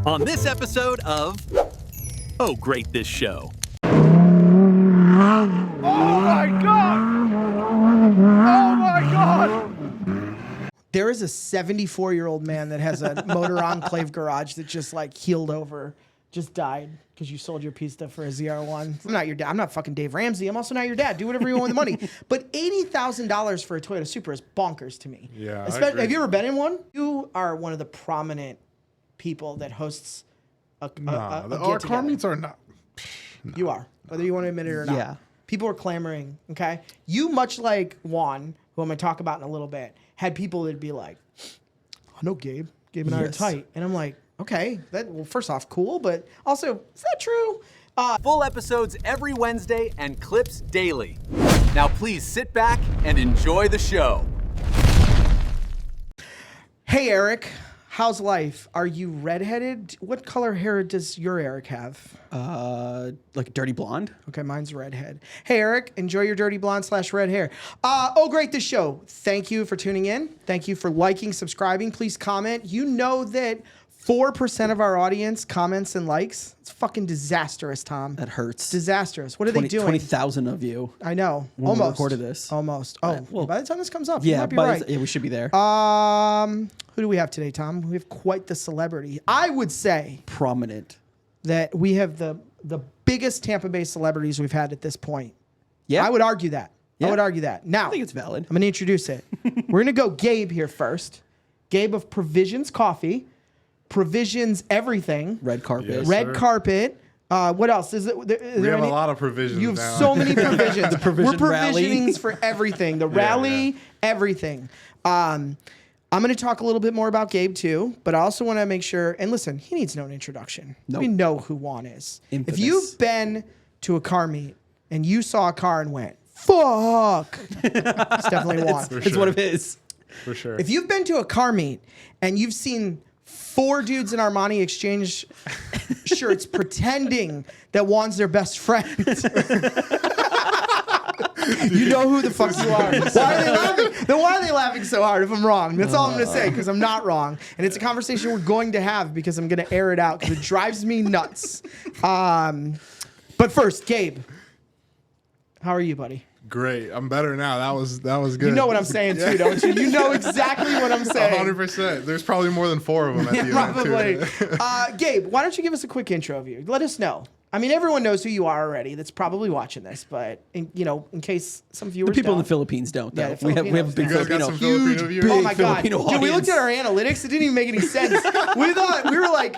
On this episode of Oh Great This Show. Oh my God! Oh my God! There is a 74-year-old man that has a motor enclave garage that just like healed over, just died because you sold your pista for a ZR1. I'm not your dad. I'm not fucking Dave Ramsey. I'm also not your dad. Do whatever you want with the money. But $80,000 for a Toyota Supra is bonkers to me. Yeah, Have you ever been in one? You are one of the prominent people that hosts a Our get-together. car meets are not. You are, whether you want to admit it or not. Yeah. People are clamoring, okay? You, much like Juan, who I'm going to talk about in a little bit, had people that'd be like, I know Gabe. Gabe and I are Yes. tight. And I'm like, okay, well, first off, cool, but also, is that true? Full episodes every Wednesday and clips daily. Now please sit back and enjoy the show. Hey, Eric, how's life? Are you redheaded? What color hair does your Eric have? Like dirty blonde. Okay, mine's redhead. Hey, Eric, enjoy your dirty blonde / red hair. Oh, great, this show. Thank you for tuning in. Thank you for liking, subscribing. Please comment. You know that 4% of our audience comments and likes. It's fucking disastrous, Tom. That hurts. Disastrous. What are they doing? 20,000 of you. I know. When we Almost. recorded this. Almost. Oh, well, by the time this comes up, you Yeah, might be but right. yeah, we should be there. Who do we have today, Tom? We have quite the celebrity. I would say Prominent. that we have the biggest Tampa Bay celebrities we've had at this point. Yeah. I would argue that. I Yeah. would argue that. Now, I think it's valid. I'm going to introduce it. We're going to go Gabe here first. Gabe of Provisions Coffee, Provisions Everything, Red carpet. Yes. Red sir. Carpet. What else? Is We have a lot of provisions. You have now. so many provisions. The provision We're rally. provisionings for everything. The rally, everything. I'm going to talk a little bit more about Gabe too, but I also want to make sure, and listen, he needs no introduction. Nope. We know who Juan is. Infamous. If you've been to a car meet and you saw a car and went, fuck, it's definitely Juan. It's one of his. For sure. If you've been to a car meet and you've seen 4 dudes in Armani exchange shirts pretending that Juan's their best friend, you know who the fuck you are. Why are they laughing? Then why are they laughing so hard if I'm wrong? That's all I'm going to say, because I'm not wrong. And it's a conversation we're going to have because I'm going to air it out because it drives me nuts. But first, Gabe, how are you, buddy? Great. I'm better now. That was good. You know what I'm saying too, don't you? You know exactly what I'm saying. 100%. There's probably more than 4 of them at the end. Probably. Gabe, why don't you give us a quick intro of you? Let us know. I mean, everyone knows who you are already. That's probably watching this, but in case some viewers The people in don't. the Philippines don't, though. Yeah, the we have a Filipinos big You guys got Filipino. some Filipino viewers? Oh my god, Filipino dude! We looked at audience. our analytics. It didn't even make any sense. We thought we were like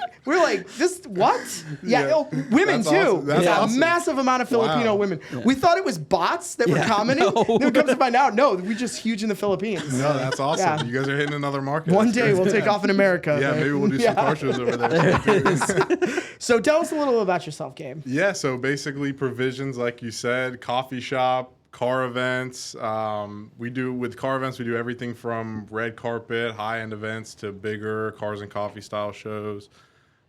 this. What? Yeah, Yeah. oh, women That's too. awesome. That's Yeah, awesome. a massive amount of Filipino Wow. women. We thought it was bots that were Yeah, commenting. no. Then it comes to find out, no, we're just huge in the Philippines. No, that's awesome. Yeah. You guys are hitting another market. One That's day great. we'll take off in America. Yeah, right? maybe we'll do some car shows over there. So tell us a little about yourself, Gabe. Yeah, so basically provisions, like you said, coffee shop, car events. With car events, we do everything from red carpet, high-end events to bigger cars and coffee style shows.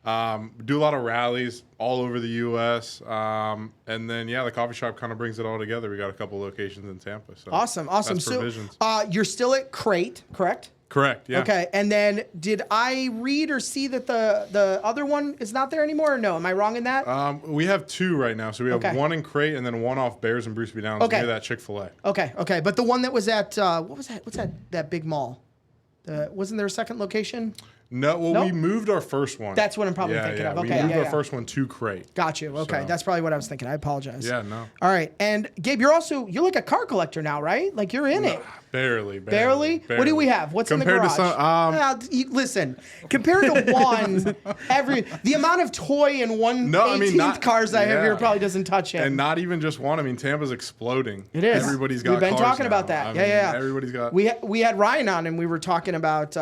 We do a lot of rallies all over the U.S. And then, the coffee shop kind of brings it all together. We got a couple locations in Tampa. So Awesome. That's So provisions. you're still at Crate, correct? Correct, yeah. Okay, and then did I read or see that the other one is not there anymore, or no? Am I wrong in that? We have 2 right now. So we have Okay. one in Crate and then one off Bears and Bruceby Downs Okay. near that Chick-fil-A. Okay. But the one that was at, what was that? What's that big mall? Wasn't there a second location? No, well, Nope. we moved our first one. That's what I'm probably thinking of. Okay, we moved yeah, our yeah. first one to Crate. Got you. Okay, So- that's probably what I was thinking. I apologize. Yeah, no. All right, and Gabe, you're like a car collector now, right? Like you're in it. Barely. Barely? What do we have? What's Compared in the to garage? some, Listen, compared to Juan, the amount of toy and 1/18th cars I have here yeah. probably doesn't touch him. And not even just one. I mean, Tampa's exploding. It is. Everybody's got We've been cars talking now. about that. I Yeah, mean, yeah. Everybody's got. We had Ryan on, and we were talking about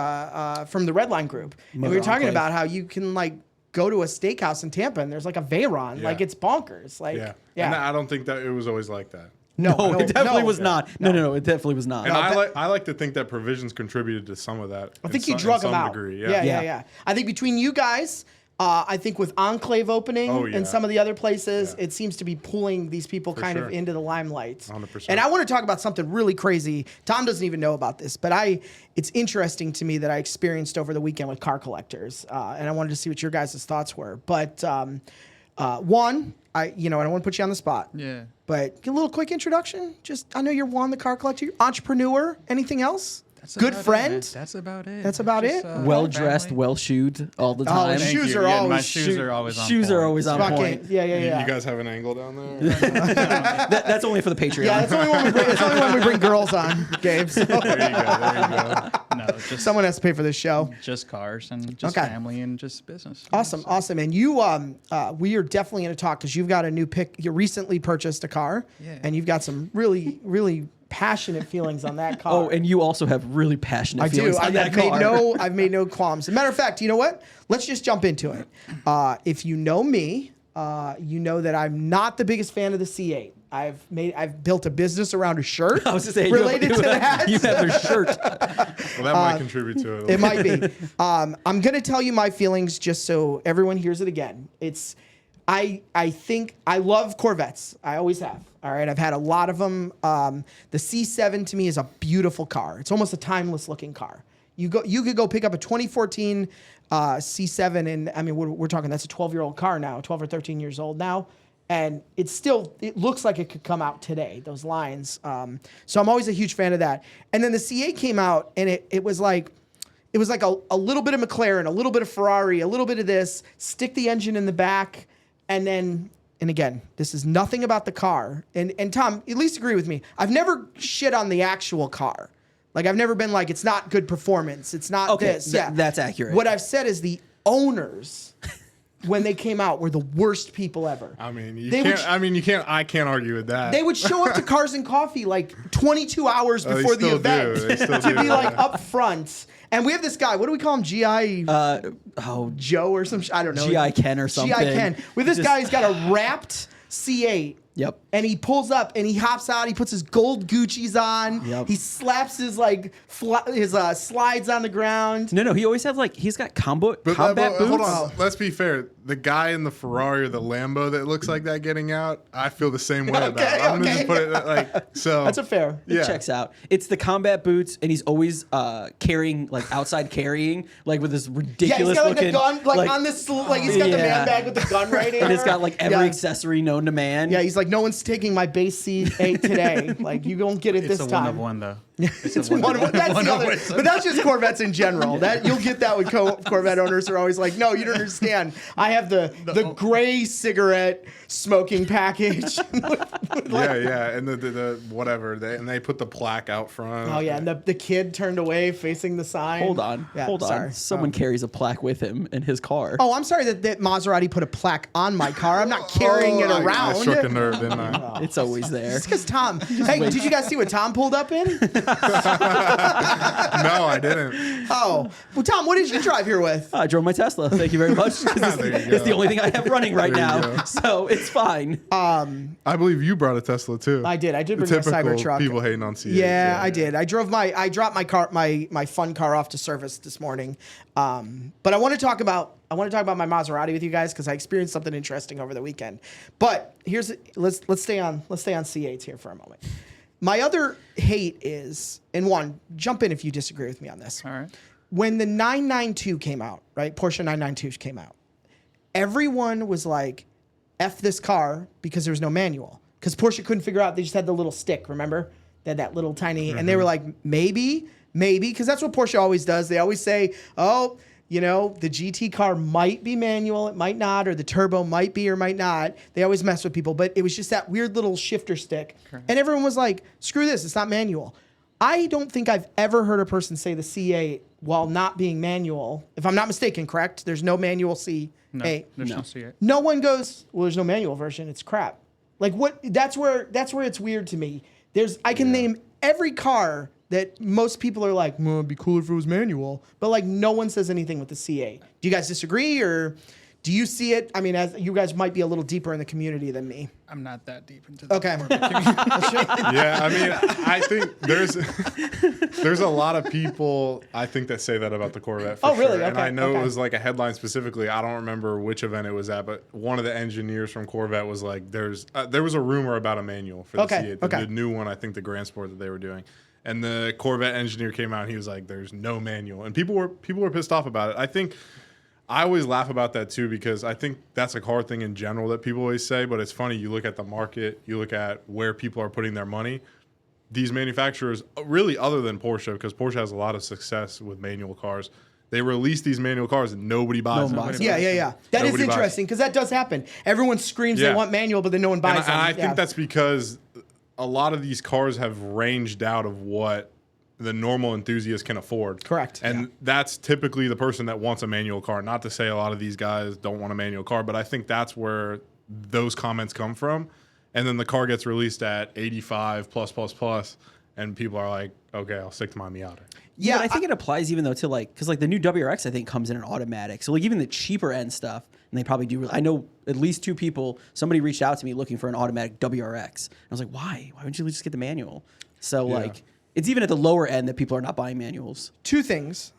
from the Redline Group, and we were talking Enclave. about how you can like go to a steakhouse in Tampa, and there's like a Veyron, Yeah. like it's bonkers. Like, yeah. yeah. And I don't think that it was always like that. No, it definitely was no. not. No, it definitely was not. And I like to think that provisions contributed to some of that. I think you drug them out. Degree. Yeah. I think between you guys, I think with Enclave opening and some of the other places, Yeah. it seems to be pulling these people kind of into the limelight. 100%. And I want to talk about something really crazy. Tom doesn't even know about this, but it's interesting to me that I experienced over the weekend with car collectors, and I wanted to see what your guys' thoughts were. But Juan, I don't want to put you on the spot. Yeah. But get a little quick introduction. I know you're Juan, the car collector, entrepreneur. Anything else? That's Good about friend. it. That's about it. That's about it? Well dressed, family. well shoed all the Oh, time. shoes Thank you. are Yeah, always my shoes are always on Shoes are point. always on Fucking, point. yeah. You guys have an angle down there? That's only for the Patreon. Yeah, it's only when we bring girls on, Gabe. So There you go. No, just someone has to pay for this show. just cars and just Okay. family and just business. Awesome. And you, we are definitely going to talk because you've got a new pick. You recently purchased a car, Yeah. and you've got some really, really passionate feelings on that car. Oh, and you also have really passionate I feelings do. on that car. I've made no qualms. As a matter of fact, you know what? Let's just jump into it. If you know me, you know that I'm not the biggest fan of the C8. I've built a business around a shirt. I was just saying, related to that. You have a shirt. Well, that might contribute to it. It might be. I'm gonna tell you my feelings just so everyone hears it again. I think I love Corvettes. I always have. All right, I've had a lot of them. The C7 to me is a beautiful car. It's almost a timeless looking car. You could go pick up a 2014 C7, and I mean we're talking that's a 12-year-old car now, 12 or 13 years old now, and it looks like it could come out today. Those lines. So I'm always a huge fan of that. And then the C8 came out, and it was like a little bit of McLaren, a little bit of Ferrari, a little bit of this. Stick the engine in the back, and then. And again, this is nothing about the car. And Tom, at least agree with me. I've never shit on the actual car. Like I've never been like, it's not good performance. It's not this. Yeah, that's accurate. What I've said is the owners, when they came out, were the worst people ever. I mean, I can't argue with that. They would show up to Cars and Coffee like 22 hours They before the still event do. They still to do, be like yeah. up front. And we have this guy. What do we call him? GI Joe or some. I don't know. GI Ken or something. GI Ken. With this guy, he's got a wrapped C8. Yep. And he pulls up and he hops out. He puts his gold Gucci's on. Yep. He slaps his slides on the ground. No, he always have he's got combat boots. Hold on. Let's be fair. The guy in the Ferrari or the Lambo that looks like that getting out, I feel the same way about it. I'm gonna just put it so. That's a fair. It checks out. It's the combat boots, and he's always carrying outside carrying with this ridiculous Yeah, he's got looking the gun on this he's got the man bag with the gun right in and it's got every Yeah. accessory known to man. Yeah, he's like, no one's taking my base C8 today. You don't get it It's this a time. one of one though. It's one of one. That's the other. But that's just Corvettes in general. That you'll get that with Corvette owners are always like, no, you don't understand. I have the gray cigarette smoking package. Yeah, and the whatever they put the plaque out front. Oh yeah, and the kid turned away facing the sign. Hold on. Yeah, Hold on. sorry. Someone carries a plaque with him in his car. Oh, I'm sorry that Maserati put a plaque on my car. I'm not carrying it around. I struck a nerve, didn't I? It's always there. It's because Tom. Hey, did you guys see what Tom pulled up in? No, I didn't. Oh, well, Tom, what did you drive here with? I drove my Tesla. Thank you very much. There you It's go. the only thing I have running right There you now, go. so it's fine. I believe you brought a Tesla too. I did bring my Typical Cybertruck. people hating on C8. Yeah, I did. I dropped my car, my fun car off to service this morning. But I want to talk about my Maserati with you guys because I experienced something interesting over the weekend. But let's stay on C8s here for a moment. My other hate is, and Juan, jump in if you disagree with me on this. All right. When the 992 came out, right? Porsche 992 came out. Everyone was like, F this car because there was no manual. Because Porsche couldn't figure out, they just had the little stick, remember? They had that little tiny, and they were like, maybe, because that's what Porsche always does. They always say, oh, the GT car might be manual, it might not, or the turbo might be or might not. They always mess with people, but it was just that weird little shifter stick. Correct. And everyone was like, screw this, it's not manual. I don't think I've ever heard a person say the C8 while not being manual. If I'm not mistaken, correct? There's no manual C8. No, there's no C8. No one goes, well, there's no manual version, it's crap. What? That's where it's weird to me. I can name every car that most people are like, well, it'd be cooler if it was manual. But no one says anything with the C8. Do you guys disagree or Do you see it? I mean, as you guys might be a little deeper in the community than me. I'm not that deep into the Okay. Yeah, I mean, I think there's a lot of people I think that say that about the Corvette. For Oh, really? Sure. And Okay, I know okay. it was like a headline specifically. I don't remember which event it was at, but one of the engineers from Corvette was like, there was a rumor about a manual for the Okay, C8, okay. the new one. I think the Grand Sport that they were doing. And the Corvette engineer came out and he was like, "There's no manual," and people were pissed off about it. I think. I always laugh about that too because I think that's a car thing in general that people always say, but it's funny. You look at the market, you look at where people are putting their money. These manufacturers, really other than Porsche, because Porsche has a lot of success with manual cars, they release these manual cars and nobody buys them. Yeah. That is Nobody buys. interesting because that does happen. Everyone screams they Yeah. want manual, but then no one buys them. And I Yeah. think that's because a lot of these cars have ranged out of what the normal enthusiast can afford. Correct. And that's typically the person that wants a manual car. Not to say a lot of these guys don't want a manual car, but I think that's where those comments come from. And then the car gets released at 85 plus, and people are like, okay, I'll stick to my Miata. Yeah, I think it applies even though to like, because like the new WRX I think comes in an automatic. So like even the cheaper end stuff, and they probably do. I know at least 2 people. Somebody reached out to me looking for an automatic WRX. I was like, why? Why wouldn't you just get the manual? So like, it's even at the lower end that people are not buying manuals. 2 things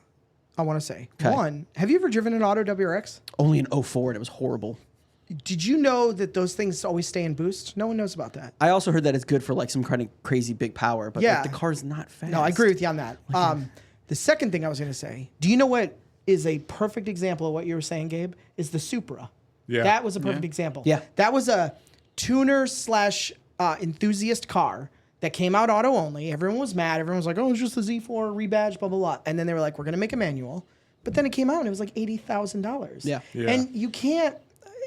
I want to say. 'Kay. 1, have you ever driven an auto WRX? Only in 04 and it was horrible. Did you know that those things always stay in boost? No one knows about that. I also heard that it's good for like some kind of crazy big power, but Yeah. like, the car's not fast. No, I agree with you on that. The second thing I was going to say, do you know what is a perfect example of what you were saying, Gabe? Is the Supra. Yeah. That was a perfect example. Yeah. That was a tuner / enthusiast car that came out auto only. Everyone was mad. Everyone was like, oh, it's just a Z4 rebadge, blah, blah, blah. And then they were like, we're going to make a manual. But then it came out and it was like $80,000. Yeah. Yeah. And you can't,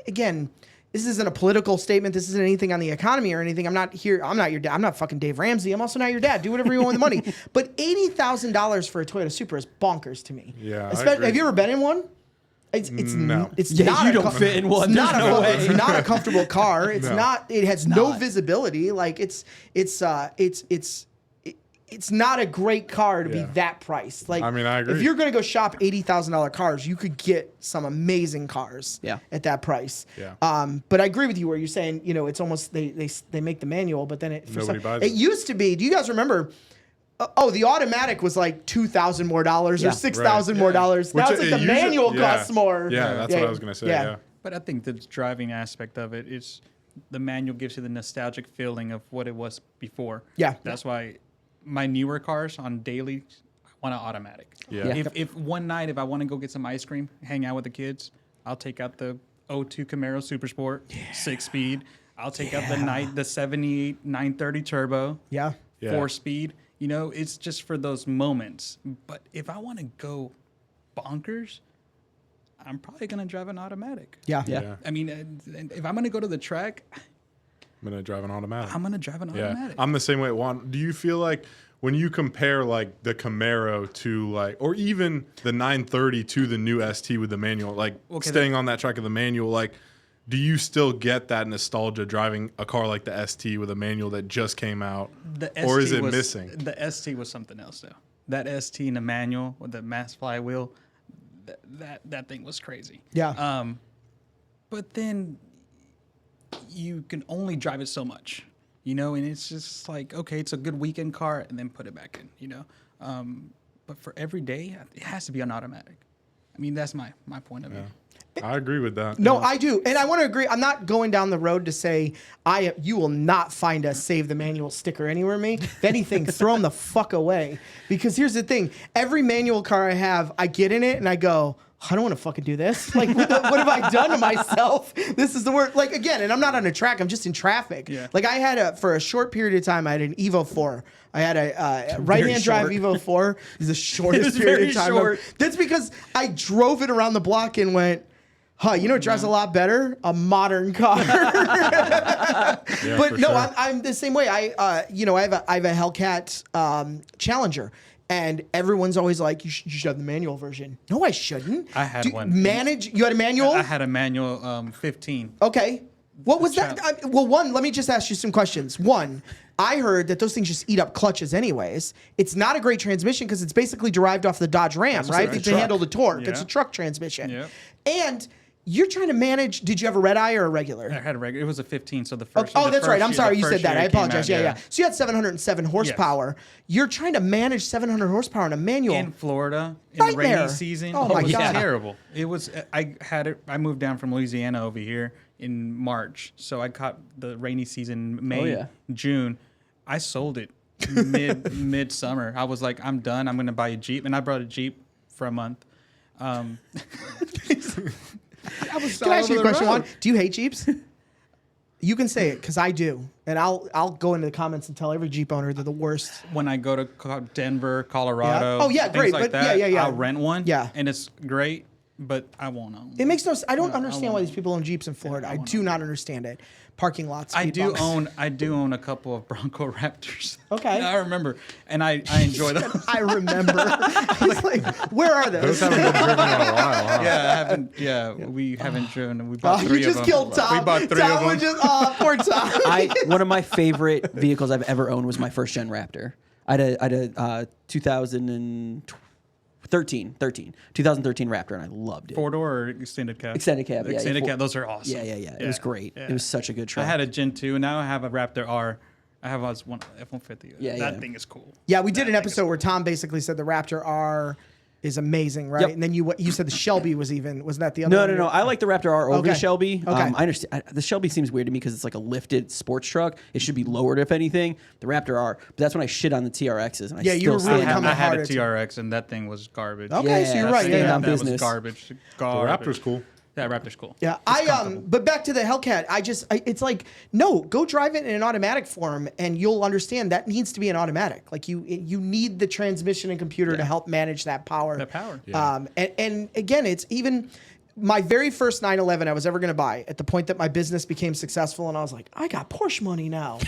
again, this isn't a political statement. This isn't anything on the economy or anything. I'm not here. I'm not your dad. I'm not fucking Dave Ramsey. I'm also not your dad. Do whatever you want with the money. But $80,000 for a Toyota Supra is bonkers to me. Yeah, I Especially, agree. have you ever been in one? It's No. It's Yeah, not you a don't fit in one. It's not, There's no way. it's not a comfortable car. It's No. not. It has no visibility. Like it's not a great car to be Yeah. that price. Like I mean, I agree. If you're going to go shop $80,000 cars, you could get some amazing cars. Yeah. At that price. Yeah. But I agree with you where you're saying, you know, it's almost they make the manual, but then Nobody buys it it. used to be. Do you guys remember? The automatic was like $2,000 more dollars Yeah. or $6,000 more dollars. Now it's like the manual costs more. Yeah, that's what I was going to say. Yeah. But I think the driving aspect of it is the manual gives you the nostalgic feeling of what it was before. Yeah. That's why my newer cars on daily, I want an automatic. Yeah. Yeah. If one night, if I want to go get some ice cream, hang out with the kids, I'll take out the 02 Camaro Super Sport, 6-speed. I'll take out the 78 930 Turbo, Yeah. 4-speed. You know, it's just for those moments. But if I want to go bonkers, I'm probably going to drive an automatic. Yeah. Yeah. I mean, if I'm going to go to the track, I'm going to drive an automatic. I'm going to drive an automatic. I'm the same way. Juan, do you feel like when you compare like the Camaro to like, or even the 930 to the new ST with the manual, like staying on that track of the manual, like, do you still get that nostalgia driving a car like the ST with a manual that just came out? Or is it missing? The ST was something else, though. That ST in the manual with the mass flywheel, that thing was crazy. Yeah. But then you can only drive it so much, you know, and it's just like, okay, it's a good weekend car, and then put it back in, you know. But for every day, it has to be an automatic. I mean, that's my point of view. I agree with that. No, I do. And I want to agree. I'm not going down the road to say you will not find a save the manual sticker anywhere me. If anything, throw them the fuck away. Because here's the thing. Every manual car I have, I get in it and I go, I don't want to fucking do this. Like, what have I done to myself? This is the word. Like, again, and I'm not on a track. I'm just in traffic. Yeah. Like, I had for a short period of time, I had an Evo 4. I had a right-hand drive Evo 4. It's the shortest period very of time. short. That's because I drove it around the block and went, you know what drives a lot better? A modern car. But no, sure. I'm the same way. I have a Hellcat Challenger, and everyone's always like, you should have the manual version. No, I shouldn't. I had one. You had a manual? I had a manual 15. Okay. What was that? Let me just ask you some questions. One, I heard that those things just eat up clutches anyways. It's not a great transmission because it's basically derived off the Dodge Ram, right? right. To handle the torque. Yeah. It's a truck transmission. Yep. And you're trying to manage. Did you have a red eye or a regular? I had a regular. It was a 15, so the first. Oh, the that's first right. I'm year- sorry. the You first said that. year I it came apologize. out, Yeah. So you had 707 horsepower. You're trying to manage 700 horsepower in a manual. In Florida, in the Nightmare. rainy season. Oh, my it was God. terrible. It was. I moved down from Louisiana over here in March, so I caught the rainy season May, June. I sold it midsummer. I was like, I'm done. I'm going to buy a Jeep, and I brought a Jeep for a month. I was Can I ask you a question, Juan? Do you hate Jeeps? You can say it because I do, and I'll go into the comments and tell every Jeep owner they're the worst. When I go to Denver, Colorado, Oh, yeah, things great, like but that, yeah. I'll rent one. Yeah. And it's great, but I won't own. It makes no. I don't understand why won't. these people own Jeeps in Florida. I do not understand it. Parking lots. I speed do bumps. own a couple of Bronco Raptors. Okay. I remember, and I enjoy them. I remember. He's like, where are Those those? haven't been driven in a while, huh? Yeah, I haven't. Yeah, we haven't driven. We bought three You of just them. killed Tom. We bought three Tom of them. would just, poor Tom. One of my favorite vehicles I've ever owned was my first gen Raptor. I had a 2013 Raptor, and I loved it. 4-door or extended cab? Extended cab, yeah, Extended yeah. cab. Those are awesome. Yeah. It was great. Yeah. It was such a good truck. I had a Gen 2, and now I have a Raptor R. I have a F-150. Yeah, that yeah. thing is cool. Yeah, we did an episode where Tom basically said the Raptor R is amazing, right? Yep. And then you said the Shelby wasn't that the other one? No. I like the Raptor R over Okay. the Shelby. Okay. I understand. The Shelby seems weird to me because it's like a lifted sports truck. It should be lowered, if anything. The Raptor R. But that's when I shit on the TRXs. And I Yeah, you were still really stand coming I had hard a at TRX, and that thing was garbage. Okay, so you're Yeah, right. staying Yeah, on That was business. garbage. The Garbage. Raptor's cool. That Raptor's cool. Yeah, but back to the Hellcat. It's like, no, go drive it in an automatic form, and you'll understand that needs to be an automatic. Like you need the transmission and computer to help manage that power. That power. Yeah. And again, it's even my very first 911 I was ever going to buy at the point that my business became successful, and I was like, I got Porsche money now.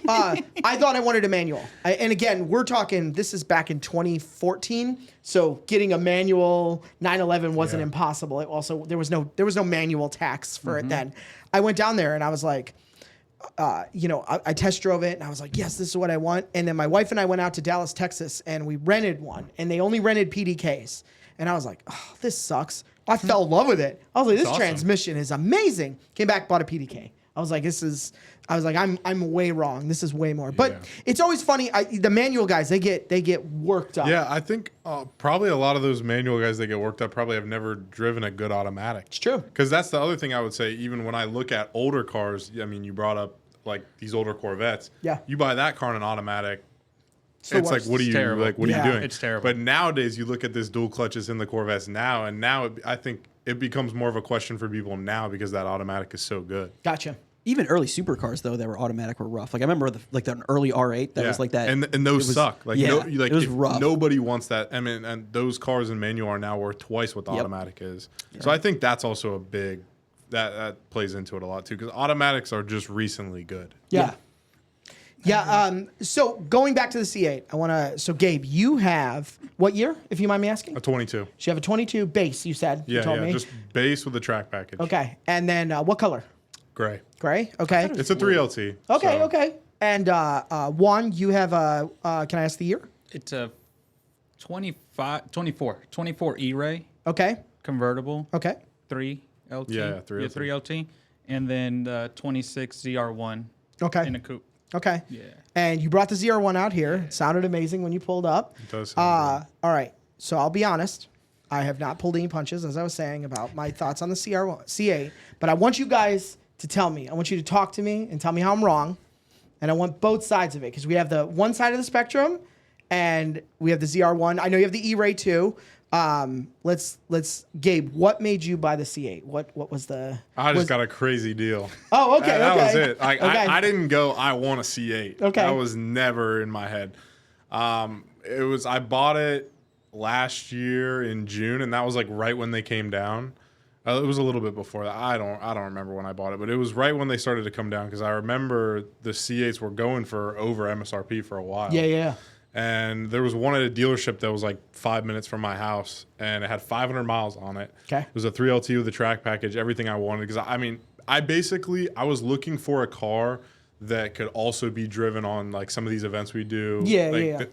I thought I wanted a manual. And again, we're talking, this is back in 2014. So getting a manual 911 wasn't impossible. It also, there was no manual tax for it then. I went down there and I was like, I test drove it and I was like, yes, this is what I want. And then my wife and I went out to Dallas, Texas, and we rented one, and they only rented PDKs. And I was like, oh, this sucks. I fell in love with it. I was like, this awesome. transmission is amazing. Came back, bought a PDK. I was like, I'm way wrong. This is way more. But it's always funny. The manual guys, they get worked up. Yeah, I think probably a lot of those manual guys that get worked up probably have never driven a good automatic. It's true. Because that's the other thing I would say. Even when I look at older cars, I mean, you brought up like these older Corvettes. Yeah. You buy that car in an automatic. the It's like, worst. what are you terrible. like? What are Yeah. you doing? It's terrible. But nowadays, you look at this dual clutches in the Corvettes now, and now I think it becomes more of a question for people now because that automatic is so good. Gotcha. Even early supercars though that were automatic were rough. Like I remember an early R8 that was like that. and those suck. Like yeah, like it was if rough. nobody wants that. I mean, and those cars in manual are now worth twice what the automatic is. So I think that's also a big that plays into it a lot too because automatics are just recently good. Yeah. So going back to the C8, so Gabe, you have what year, if you mind me asking? A 22. So you have a 22 base, you said. You told me. just base with the track package. Okay. And then what color? Gray. Gray? Okay. It's a 3LT. Okay, so- okay. And Juan, you have can I ask the year? It's a 24 E-Ray Okay. convertible. Okay. 3 LT. Yeah, 3LT. 3 LT. And then the 26 ZR1 Okay. in a coupe. Okay. Yeah. And you brought the ZR1 out here. It sounded amazing when you pulled up. It does sound All right. So I'll be honest. I have not pulled any punches, as I was saying, about my thoughts on the C8. But I want you guys to tell me. I want you to talk to me and tell me how I'm wrong. And I want both sides of it because we have the one side of the spectrum and we have the ZR1. I know you have the E-Ray too. Let's Gabe, what made you buy the C8? What was the? I just got a crazy deal. Oh, okay. That was okay. it. Like, Okay. I didn't go, I want a C8. Okay. That was never in my head. I bought it last year in June, and that was like right when they came down. It was a little bit before that. I don't remember when I bought it, but it was right when they started to come down because I remember the C8s were going for over MSRP for a while. Yeah. And there was one at a dealership that was like 5 minutes from my house, and it had 500 miles on it. Okay. It was a 3LT with a track package, everything I wanted. Because I was looking for a car that could also be driven on like some of these events we do. Yeah.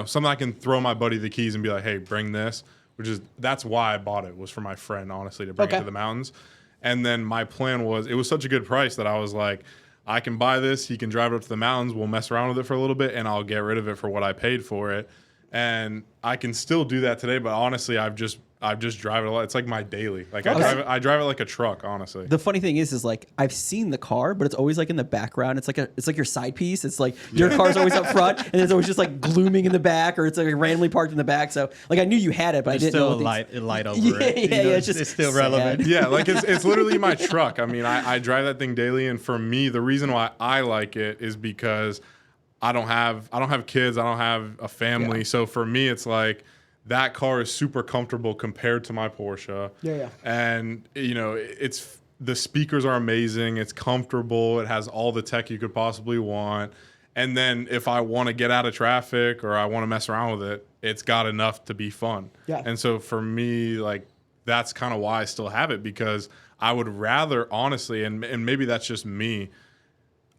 Something I can throw my buddy the keys and be like, hey, bring this. That's why I bought it, was for my friend, honestly, to bring it Okay. to the mountains. And then my plan was, it was such a good price that I was like, I can buy this. He can drive it up to the mountains. We'll mess around with it for a little bit, and I'll get rid of it for what I paid for it. And I can still do that today, but honestly, I've just drive it a lot. It's like my daily. Like I drive it like a truck, honestly. The funny thing is like I've seen the car, but it's always like in the background. It's like your side piece. It's like your car's always up front, and it's always just like glooming in the back, or it's like randomly parked in the back. So like I knew you had it, but I didn't know. Still light over yeah, it. Yeah, it's just it's still sad. relevant. Yeah, like it's literally my truck. I mean, I drive that thing daily, and for me, the reason why I like it is because I don't have kids, I don't have a family. So for me, it's like that car is super comfortable compared to my Porsche. Yeah. And it's the speakers are amazing. It's comfortable. It has all the tech you could possibly want. And then if I want to get out of traffic or I want to mess around with it, it's got enough to be fun. Yeah. And so for me, like that's kind of why I still have it, because I would rather, honestly, and maybe that's just me,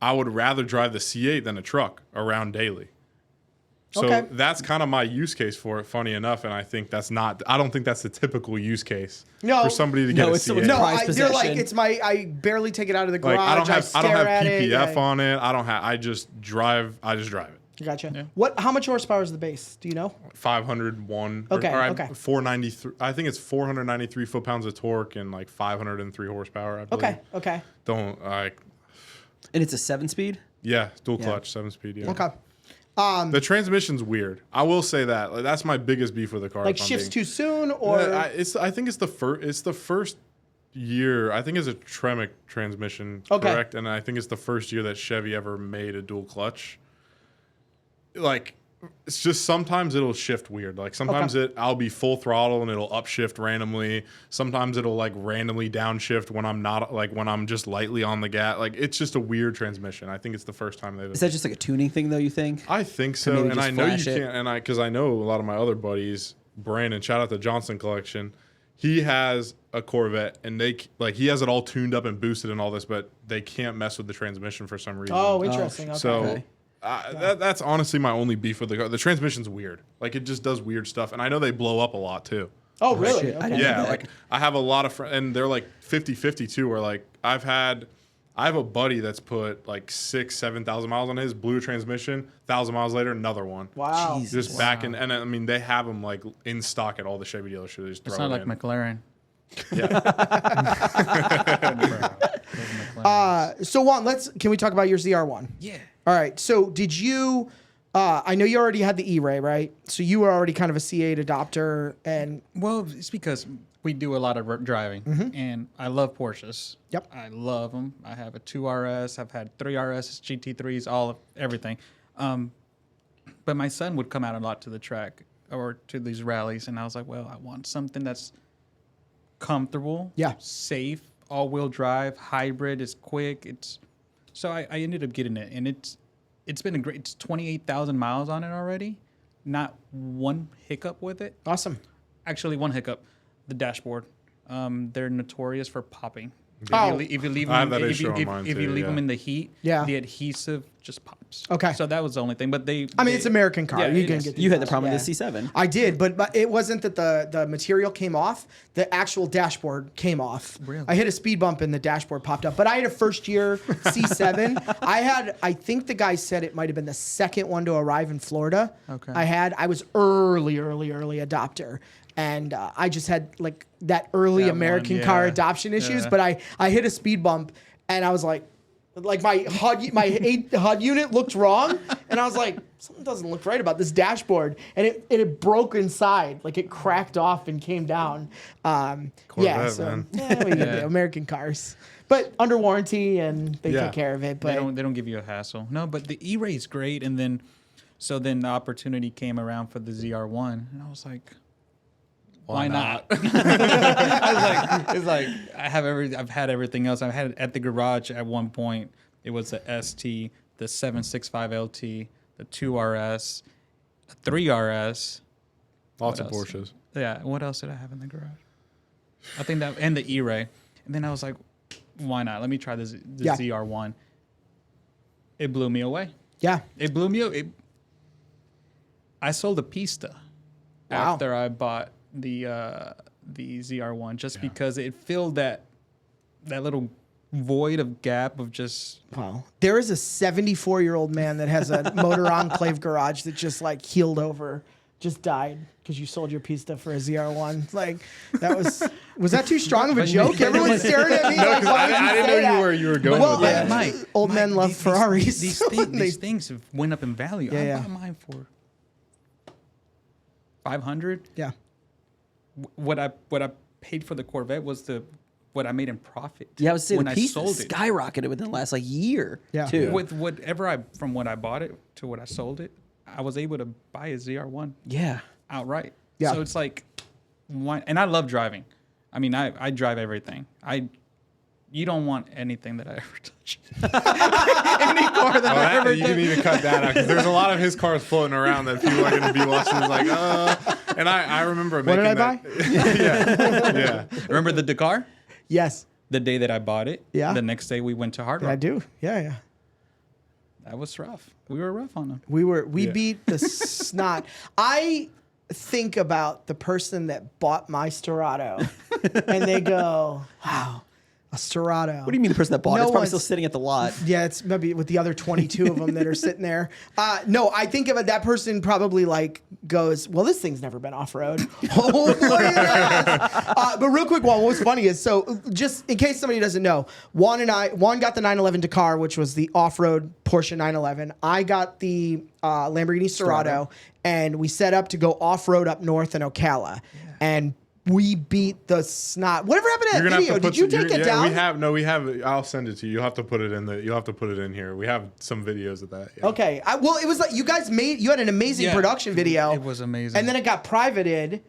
I would rather drive the C8 than a truck around daily. So that's kind of my use case for it, funny enough, and I don't think that's the typical use case for somebody to get a C8. You're like, it's I barely take it out of the garage. Like, I don't have PPF it. on it. I just drive it. Gotcha. Yeah. How much horsepower is the base? Do you know? 501. Okay. 493. I think it's 493 foot-pounds of torque and like 503 horsepower, I believe. Okay. And it's a 7-speed? Yeah, dual clutch, 7-speed, yeah. Okay. The transmission's weird. I will say that. Like, that's my biggest beef with the car. Like shifts too soon, or I think it's the first year. I think it's a Tremec transmission, correct? And I think it's the first year that Chevy ever made a dual clutch. Like, it's just sometimes it'll shift weird. Like sometimes I'll be full throttle and it'll upshift randomly. Sometimes it'll like randomly downshift when I'm not, like when I'm just lightly on the gas. Like it's just a weird transmission. I think it's the first time they've. Is that just like a tuning thing though? You think? I think so, and I know you can't. And because I know a lot of my other buddies, Brandon, shout out to Johnson Collection. He has a Corvette, and he has it all tuned up and boosted and all this, but they can't mess with the transmission for some reason. Oh, interesting. Okay. So. That's honestly my only beef with the car. The transmission's weird. Like, it just does weird stuff. And I know they blow up a lot, too. Oh, really? Okay. Yeah, like, I have a lot of friends, and they're like 50-50, too, where, like, I have a buddy that's put, like, 7,000 miles on his, blew a transmission, 1,000 miles later, another one. Wow. Jesus. Just back in, and I mean, they have them, like, in stock at all the Chevy dealerships. They just throw It's not it like in. McLaren. So Juan, can we talk about your ZR1? Yeah. All right. So did you? I know you already had the E-Ray, right? So you were already kind of a C8 adopter, and Well, it's because we do a lot of driving, and I love Porsches. Yep. I love them. I have a 2 RS. I've had 3 RS, GT3s, everything. But my son would come out a lot to the track or to these rallies, and I was like, well, I want something that's comfortable, safe, all-wheel drive, hybrid, is quick. So I ended up getting it, and it's been it's 28,000 miles on it already. Not one hiccup with it. awesome. Actually, one hiccup, the dashboard. They're notorious for popping. Oh. If you leave I have them, that if issue you, on if, mine if you too, leave yeah. them in the heat, Yeah. the adhesive just pops. Okay. So that was the only thing. But I mean, it's American car. Yeah, You it can is. get. You had the these problem ones, with the C7. I did, but it wasn't that the material came off. The actual dashboard came off. Really? I hit a speed bump and the dashboard popped up. But I had a first year C7. I think the guy said it might have been the second one to arrive in Florida. Okay. I was early adopter. And I just had like that early That American one, car yeah. adoption issues. Yeah. But I hit a speed bump and I was like my HUD unit looked wrong, and I was like, something doesn't look right about this dashboard, and it broke inside, like it cracked off and came down. Corvette, man. American cars, but under warranty, and they take care of it. But they don't give you a hassle. No, but the E-Ray is great. And then the opportunity came around for the ZR1, and I was like, why not? It's like I've had everything else. I've had it at the garage at one point. It was the ST, the 765 LT, the 2 RS, a 3 RS. Lots of else? Porsches. Yeah. What else did I have in the garage? I think that, and the E-Ray. And then I was like, why not? Let me try the ZR1. It blew me away. yeah, It blew me away. I sold a Pista after I bought the ZR1 just because it filled that little void of gap of just. Wow. There is a 74-year-old man that has a motor enclave garage that just like healed over, just died because you sold your pista for a ZR1. Like that was that too strong of a joke? Everyone's staring at me. No, like, because I didn't know where you were going Well, with yeah, that. Mike, old men love Ferraris. These things have went up in value. Yeah, I yeah. bought mine for 500. Yeah. What I paid for the Corvette was what I made in profit. Yeah, I was saying when the I piece sold it. skyrocketed within the last like year. Yeah. Too. Yeah. With whatever from what I bought it to what I sold it, I was able to buy a ZR1 Yeah. outright. Yeah. So it's like, why? And I love driving. I mean, I drive everything. You don't want anything that I ever touch. Any car that I ever You touch. need to cut that out because there's a lot of his cars floating around that people are going to be watching. Like, and I remember What making did I that. yeah. Remember the Dakar? Yes. The day that I bought it. Yeah. The next day we went to Hard Rock. I do. Yeah, yeah. That was rough. We were rough on them. We Yeah. beat the snot. I think about the person that bought my Sterrato and they go, wow, a Sterrato. What do you mean the person that bought it? No It's probably one's- still sitting at the lot. Yeah, it's maybe with the other 22 of them that are sitting there. No, I think about that person probably like goes, well, this thing's never been off-road. Oh, look at that. But real quick, Juan, what was funny is, so just in case somebody doesn't know, Juan got the 911 Dakar, which was the off-road Porsche 911. I got the Lamborghini Sterrato, and we set up to go off-road up north in Ocala. And we beat the snot. Whatever happened to You're that gonna video? have to put Did you some, take you're- it yeah, down? we have. I'll send it to you. You'll have to put it in the. You'll have to put it in here. We have some videos of that. Yeah. Okay. Well, it was like you guys you had an amazing Yeah. production video. It was amazing. And then it got privated,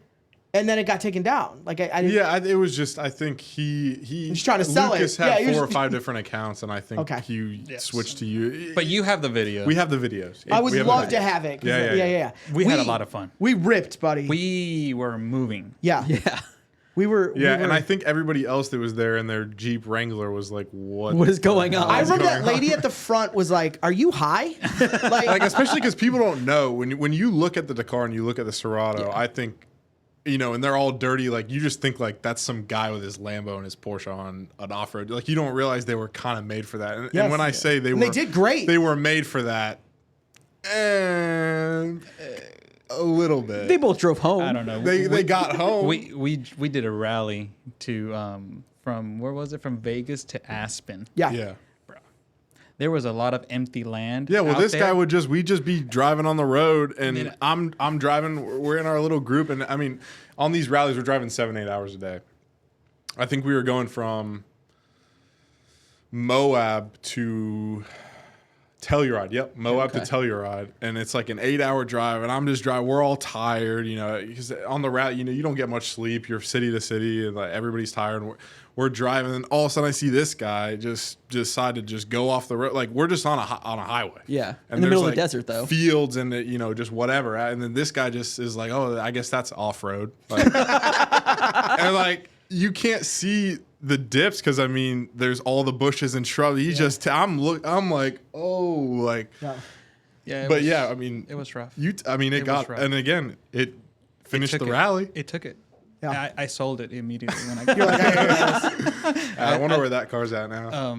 and then it got taken down. Like I didn't. Yeah, it was just. I think he was trying to sell it. Lucas had Yeah, he was 4 or just- 5 different accounts, and I think Okay. he switched to you. But you have the video. We have the videos. I would We have love the to videos. have it. 'Cause Yeah. We had a lot of fun. We ripped, buddy. We were moving. yeah. Yeah. We were. Yeah, we and were- I think everybody else that was there in their Jeep Wrangler was like, What is going on? I remember going that lady at the front was like, "Are you high?" like especially because people don't know when you look at the Dakar and you look at the Sterrato, I think, and they're all dirty. Like you just think like that's some guy with his Lambo and his Porsche on an off road. Like you don't realize they were kind of made for that. And, Yes. and when I say And they did great. They were made for that, and a little bit. They both drove home. I don't know. They got home. We did a rally to from where was it? From Vegas to Aspen. yeah. yeah. There was a lot of empty land. Yeah, well, out this there. guy would we'd just be driving on the road, and mean, I'm driving. We're in our little group, and I mean, on these rallies, we're driving 7-8 hours a day. I think we were going from Moab to Telluride. Yep, Moab to Telluride, and it's like an 8-hour drive, and I'm just driving. We're all tired, because on the route, you don't get much sleep. You're city to city, and like everybody's tired. And we're driving, and all of a sudden I see this guy just decide to just go off the road. Like we're just on a highway. Yeah. And In the middle there's, of the desert, though. Fields and just whatever. And then this guy just is like, oh, I guess that's off road. Like, and like you can't see the dips because I mean there's all the bushes and shrubs. He just I'm like, oh, like. Yeah. Yeah, But yeah, I mean, it was rough. it was got, rough. and again, it finished Took the it. rally. It took it. Yeah. I sold it immediately when I You're like, "Hey, I wonder where that car's at now.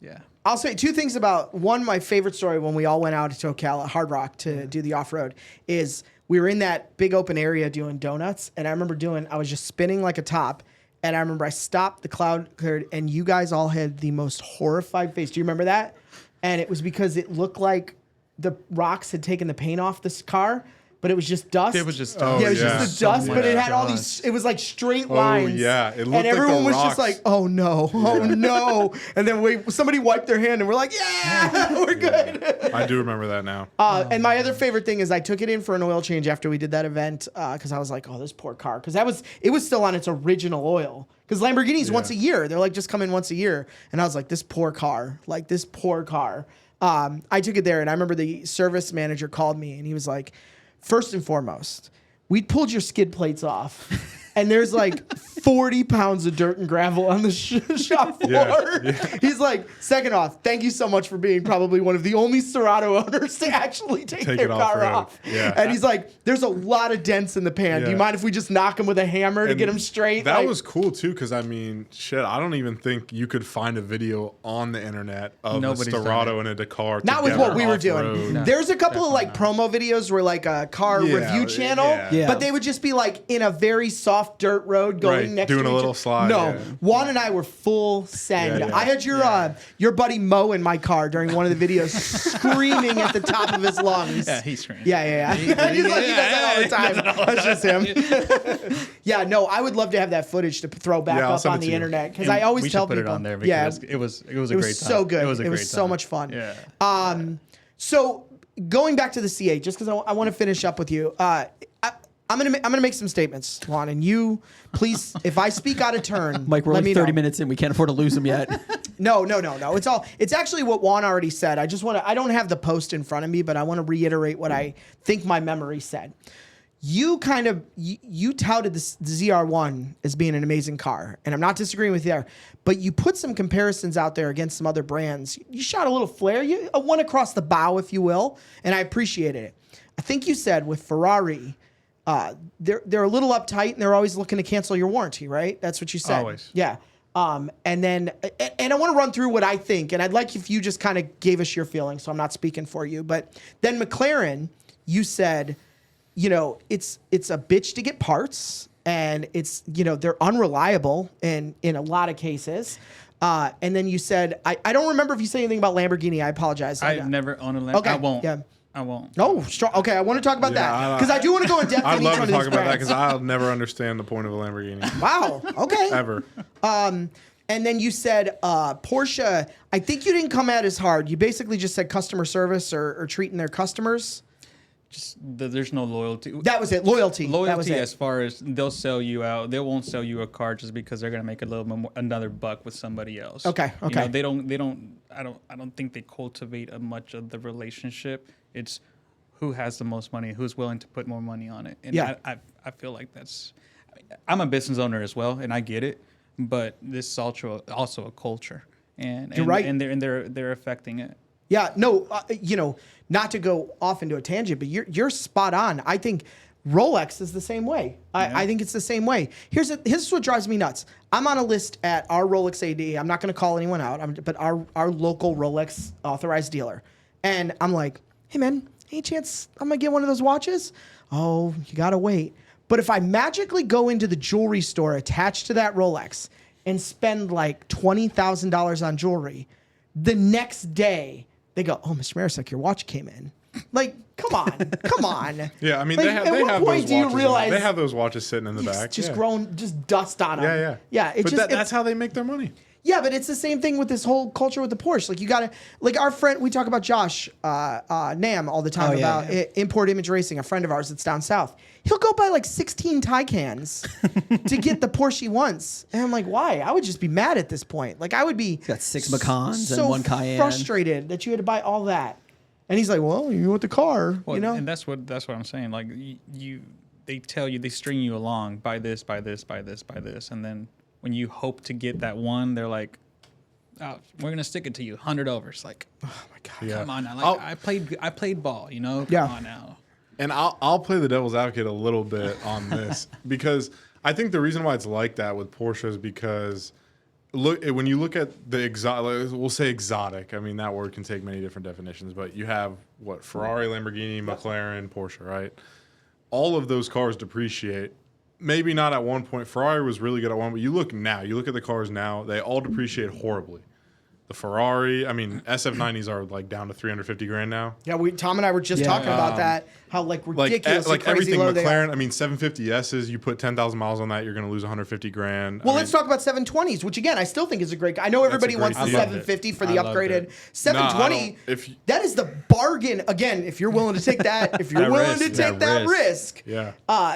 yeah. I'll say 2 things about one. My favorite story when we all went out to Ocala, Hard Rock, to do the off road is we were in that big open area doing donuts, and I remember I was just spinning like a top, and I remember I stopped, the cloud cleared, and you guys all had the most horrified face. Do you remember that? And it was because it looked like the rocks had taken the paint off this car. But it was just dust. It was just Oh, dust. Yeah, it was yeah. just the dust, So but it much had all dust. these. It was like straight lines. yeah. It looked and like the everyone was rocks. just like, "Oh no, oh no!" And then somebody wiped their hand, and we're like, "Yeah, we're good." I do remember that now. And my other favorite thing is I took it in for an oil change after we did that event because I was like, "Oh, this poor car," because it was still on its original oil. Because Lamborghinis once a year, they're like just come in once a year, and I was like, "This poor car, like this poor car." I took it there, and I remember the service manager called me, and he was like, first and foremost, we pulled your skid plates off, and there's like 40 pounds of dirt and gravel on the shop floor. Yeah. He's like, second off, thank you so much for being probably one of the only Sterrato owners to actually take their it car off-road. off. Yeah. And he's like, there's a lot of dents in the pan. Do you Yeah. mind if we just knock him with a hammer to And get him straight? That Like, was cool too, because I mean, shit, I don't even think you could find a video on the internet of Nobody's a done Sterrato and a Dakar. not with together what we were off-road. doing. No, There's a couple of like definitely promo videos where like a car Yeah, review channel, yeah. but they would just be like in a very soft dirt road going Right, next doing to a each little other. slide, No, yeah. Juan and I were full send. Yeah, yeah. I had your buddy Mo in my car during one of the videos screaming at the top of his lungs. Yeah, he's screaming. Yeah. He's like, he does that all the time. That's just him. Yeah, no, I would love to have that footage to throw back Yeah, I'll up send on it the to you. internet because And I always we should tell put people. it on there yeah, because it was a it great was time. so good. It was a great so time. much fun. Yeah. So going back to the C8, just because I want to finish up with you, I'm gonna make some statements, Juan, and you please, if I speak out of turn, Mike, we're let only me 30 know. minutes in. We can't afford to lose him yet. No. It's actually what Juan already said. I don't have the post in front of me, but I want to reiterate what I think my memory said. You touted the ZR1 as being an amazing car, and I'm not disagreeing with you there, but you put some comparisons out there against some other brands. You shot a little flare, a one across the bow, if you will, and I appreciated it. I think you said with Ferrari, they're a little uptight and they're always looking to cancel your warranty, right? That's what you said. Always. Yeah. And I want to run through what I think, and I'd like if you just kind of gave us your feelings, so I'm not speaking for you. But then McLaren, you said, it's a bitch to get parts, and it's, they're unreliable in a lot of cases. And then you said, I don't remember if you said anything about Lamborghini. I apologize. I've never owned a Lamborghini. Okay, I won't. yeah. I won't. Oh, strong. Okay, I want to talk about Yeah, that because I do want to go in depth I'd on each love one to of talk these about that because brands. I'll never understand the point of a Lamborghini Wow. Okay. ever. And then you said Porsche. I think you didn't come at as hard. You basically just said customer service or treating their customers. Just there's no loyalty. That was it. Loyalty. That was Loyalty, it. as far as they'll sell you out, they won't sell you a car just because they're gonna make a little bit more, another buck with somebody else. Okay, You okay. know, they don't. I don't think they cultivate much of the relationship. It's who has the most money, who's willing to put more money on it. And Yeah. I feel like that's. I'm a business owner as well, and I get it, but this is also a culture, and You're right. and they're affecting it. Yeah, no, not to go off into a tangent, but you're spot on. I think Rolex is the same way. I think it's the same way. Here's what drives me nuts. I'm on a list at our Rolex AD. I'm not going to call anyone out, but our local Rolex authorized dealer. And I'm like, hey, man, any chance I'm going to get one of those watches? Oh, you got to wait. But if I magically go into the jewelry store attached to that Rolex and spend like $20,000 on jewelry, the next day, they go, oh, Mr. Marisek, your watch came in. Like, come on. Yeah, I mean, Like, they at have what those point do you watches. realize They have those watches sitting in the back. just yeah. growing, just dust on them? Yeah. It's But just, that's how they make their money. yeah, but it's the same thing with this whole culture with the Porsche. Like, you got to, like our friend, we talk about Josh Nam all the time about Import Image Racing, a friend of ours that's down south. He'll go buy like 16 Taycans to get the Porsche he wants. And I'm like, why? I would just be mad at this point. Like, I would be got 6 Macans so and 1 Cayenne. frustrated that you had to buy all that. And he's like, well, you want the car, Well, you know? and that's what I'm saying. Like they tell you, they string you along, buy this, and then when you hope to get that one, they're like, oh, we're gonna stick it to you, 100 over. It's like, oh my god, Yeah. come on now. Like I played ball, you know. Come Yeah. on now. And I'll play the devil's advocate a little bit on this because I think the reason why it's like that with Porsche is because when you look at the exotic, we'll say exotic. I mean, that word can take many different definitions, but you have what Ferrari, Lamborghini, McLaren, Porsche, right? All of those cars depreciate. Maybe not at one point. Ferrari was really good at one, but you look at the cars now, they all depreciate horribly. The Ferrari, I mean, SF90s are like down to 350 grand now. Yeah, Tom and I were just talking about that. How like ridiculous, like crazy everything low they are. McLaren. I mean, 750Ss. You put 10,000 miles on that, you're going to lose 150 grand. Well, let's talk about 720s, which again I still think is a great. I know everybody great wants the deal. 750 for the I loved upgraded it. 720. if that is the bargain. Again, if you're willing to take that, if you're That willing to risk, take that risk, Yeah.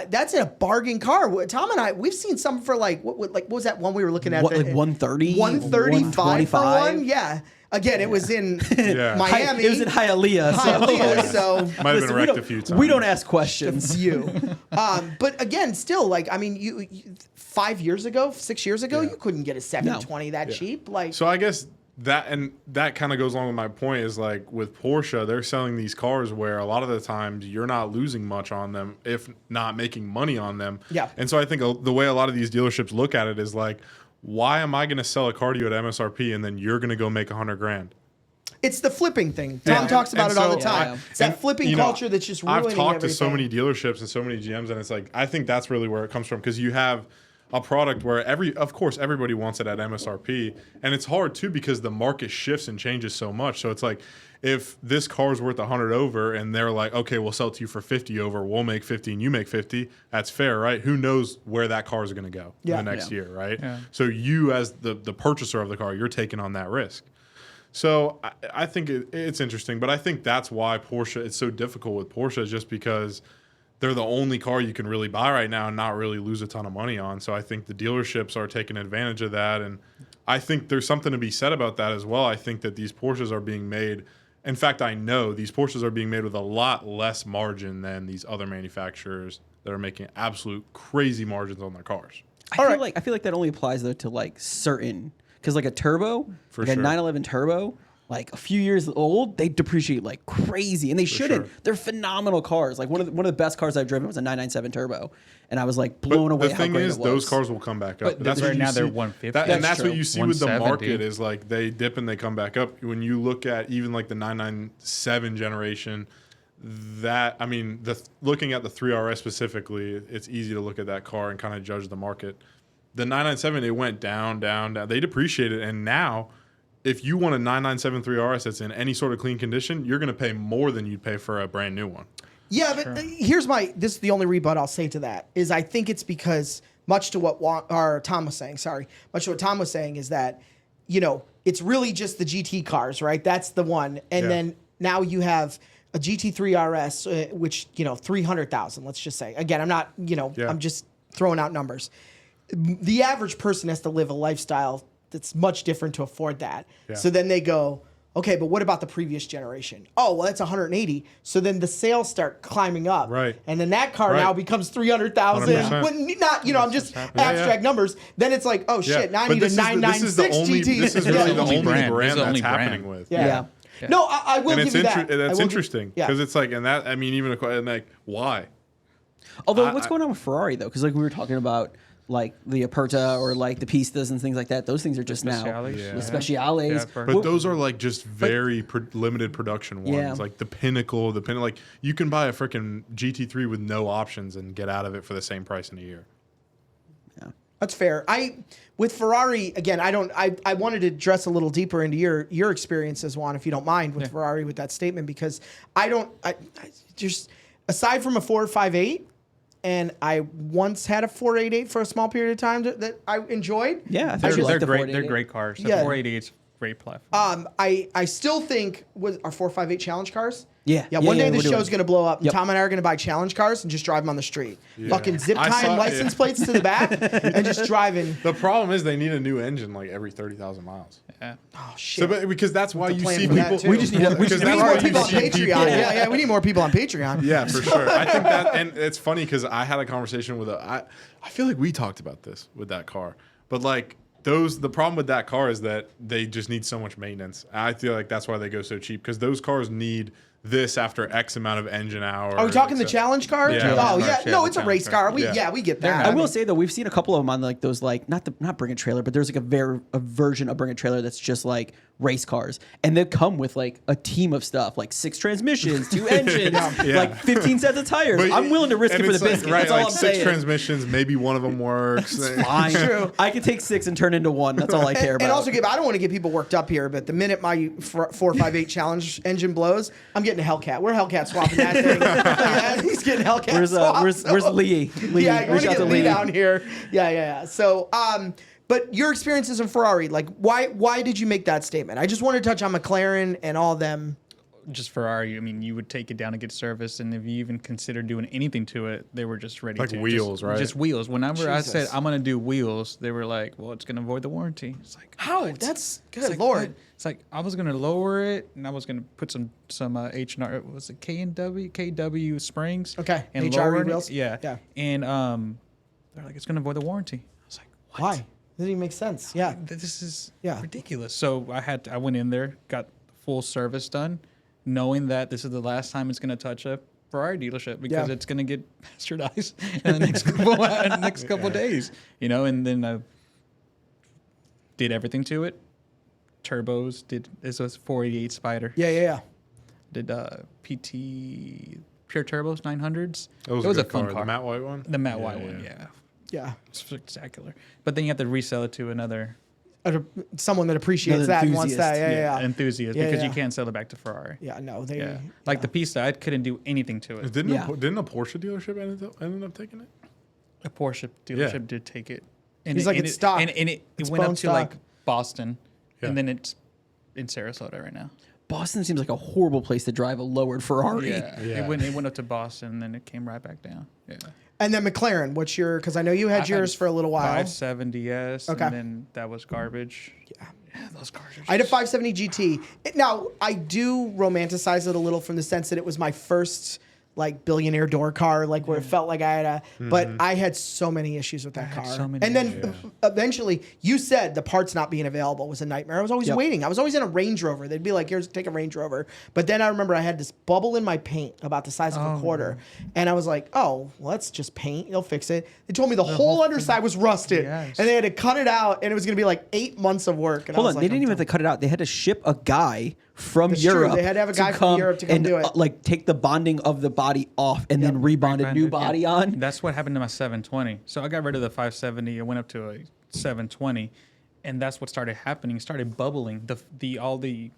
that's a bargain car. Tom and I, we've seen some for like what was that one we were looking at? What, like 130? 135 for 125? one? Yeah. Again, it was in Yeah. Miami. It was in Hialeah. Hialeah, so Might have Listen, been wrecked a few times. we don't ask questions. view. But again, still, like, I mean, you 5 years ago, 6 years ago, you couldn't get a 720 that cheap. Like, So I guess that kind of goes along with my point is like with Porsche, they're selling these cars where a lot of the times you're not losing much on them, if not making money on them. Yeah. And so I think the way a lot of these dealerships look at it is like, why am I going to sell a car to you at MSRP and then you're going to go make $100,000? it's the flipping thing. Tom talks about And it all the so- time. Yeah. It's that And, flipping you know, culture that's just ruining I've talked everything. to so many dealerships and so many GMs, and it's like I think that's really where it comes from because you have a product where of course everybody wants it at MSRP, and it's hard too because the market shifts and changes so much. So it's like if this car's worth 100 over and they're like, okay, we'll sell it to you for 50 over, we'll make 50 and you make 50, that's fair, right? Who knows where that car is going to go in the next year, right? Yeah. So you as the purchaser of the car, you're taking on that risk. So I think it's interesting, but I think that's why it's so difficult with Porsche is just because they're the only car you can really buy right now and not really lose a ton of money on. So I think the dealerships are taking advantage of that. And I think there's something to be said about that as well. I think that these Porsches are being made. In fact, I know these Porsches are being made with a lot less margin than these other manufacturers that are making absolute crazy margins on their cars. I feel like that only applies though to like certain, because like a turbo, For like a sure. 911 turbo, like a few years old, they depreciate like crazy, and they shouldn't. sure. They're phenomenal cars. Like one of the best cars I've driven was a 997 turbo, and I was like blown away The how thing great is, it was. those cars will come back up. But right what you now they're see- 150. and That's that's true. what you see with the 170. market is like they dip and they come back up. When you look at even like the 997 generation, looking at the 3RS specifically, it's easy to look at that car and kind of judge the market. The 997, it went down. They depreciated, and now if you want a 997 3RS that's in any sort of clean condition, you're going to pay more than you'd pay for a brand new one. Yeah, but this is the only rebut I'll say to that is I think it's because much to what Tom was saying is that, you know, it's really just the GT cars, right? That's the one. And then now you have a GT3 RS, which, you know, 300,000, let's just say. Again, I'm not, you know, I'm just throwing out numbers. The average person has to live a lifestyle that's much different to afford that. Yeah. So then they go, okay, but what about the previous generation? Oh, well, that's 180. So then the sales start climbing up. Right. And then that car Right. now becomes 300,000. 100%. When not, you know, I'm just abstract numbers. Then it's like, oh shit, now I But need a this is 996 GT. This is really the only only brand. brand This is the that's only happening brand. with. Yeah. No, I will And give you that. that's interesting Yeah. because it's like, and that, I mean, even and like, why? Although, what's going on with Ferrari though? Because like we were talking about, like the Aperta or like the Pistas and things like that. Those things are just now Speciales. the Yeah. Speciales. Yeah, But those are like just very limited production ones, Yeah. like the pinnacle. Like you can buy a freaking GT3 with no options and get out of it for the same price in a year. That's fair. With Ferrari again, I wanted to dress a little deeper into your experiences, Juan, if you don't mind, with Ferrari with that statement, because I just aside from a 458, and I once had a 488 for a small period of time that I enjoyed. Yeah, I They're, think they're the great. 488. They're great cars. The Yeah. 488 is a great platform. I still think our 458 challenge cars. Yeah. Yeah, one day we're the doing show's it. going to blow up, and Yep. Tom and I are going to buy challenge cars and just drive them on the street. Fucking zip I tying saw- license plates to the back and just driving. The problem is they need a new engine like every 30,000 miles. Yeah. Oh, shit. So, because that's why you plan see for that, people. too. We just need to- we because just We that's need why more you people on see Patreon. people- Yeah, we need more people on Patreon. Yeah, for sure. I think that, and it's funny because I had a conversation with I feel like we talked about this with that car, but like the problem with that car is that they just need so much maintenance. I feel like that's why they go so cheap because those cars need this after X amount of engine hours. Are we talking the etc. challenge car? Yeah. Oh Challenge yeah, cars, yeah, no, the it's a challenge race car. car. We get They're that. not- I will say though, we've seen a couple of them on like those like not Bring a Trailer, but there's like a version of Bring a Trailer that's just like race cars, and they come with like a team of stuff, like 6 transmissions, 2 engines, Yeah. like 15 sets of tires. But I'm willing to risk it and for the it's like, biscuit. Right, That's all like I'm 6 saying. transmissions, maybe one of them works. Fine. I can take 6 and turn into 1. That's all I care about. And also, Gabe, I don't want to get people worked up here, but the minute my 458 challenge engine blows, I'm getting a Hellcat. We're Hellcat swapping that thing. Yeah, he's getting Hellcat. where's swapped, Lee? Lee, Yeah, we're reach gonna out to get Lee down here. Yeah. So, but your experiences in Ferrari, like, why did you make that statement? I just want to touch on McLaren and all them. just Ferrari. I mean, you would take it down to get service, and if you even considered doing anything to it, they were just ready Like to wheels, just, right? Just wheels. Whenever I said Jesus. I'm gonna do wheels, they were like, "Well, it's gonna void the warranty." It's like, How? what? That's good, It's like, Lord. what? It's like I was gonna lower it, and I was gonna put some H&R. Was it KW springs? Okay, and HRE lower it. wheels? Yeah, Yeah. And they're like, "It's gonna void the warranty." I was like, "What? Why? Doesn't even make sense. Yeah. This is Yeah. ridiculous." So I went in there, got full service done, knowing that this is the last time it's going to touch a Ferrari dealership because Yeah. it's going to get bastardized in the next couple days, you know. And then I did everything to it. Turbos this was 488 Spider. Yeah. Did PT pure turbos 900s. It was a fun car. The matte white one. The matte white one, yeah. Yeah. It's spectacular. But then you have to resell it to another Someone that appreciates Another that and wants that. enthusiast. Yeah. enthusiast Yeah, because yeah. you can't sell it back to Ferrari. Yeah. No, they. Yeah. Like the Pista, I couldn't do anything to it. Didn't Yeah. didn't a Porsche dealership ended up taking it? A Porsche dealership did take it. And He's like, it's stock. And it It's went up bone to like stock. Boston. Yeah. And then it's in Sarasota right now. Boston seems like a horrible place to drive a lowered Ferrari. Yeah. Yeah. It went up to Boston and then it came right back down. Yeah. And then McLaren, what's your? Because I know you had I yours for a little while. 570S. Okay. And then that was garbage. Yeah, those cars are I had a just- 570 GT. Now I do romanticize it a little from the sense that it was my first like billionaire door car, like where it felt like I had a. But I had so many issues with that had car. so many And then eventually, you said the parts not being available was a nightmare. I was always waiting. I was always in a Range Rover. They'd be like, "Here's take a Range Rover." But then I remember I had this bubble in my paint about the size of a quarter, and I was like, "Oh, well, that's just paint. They'll fix it." They told me the whole underside was rusted, Yes. and they had to cut it out, and it was going to be like 8 months of work. And I Hold was on, like, they didn't I'm even have done. to cut it out. They had to ship a guy from That's true. Europe. They had to have a guy from Europe to come and, do it. like take the bonding of the body off and then rebonded new body Yeah. on. That's what happened to my 720. So I got rid of the 570. I went up to a 720, and that's what started happening. It started bubbling. All the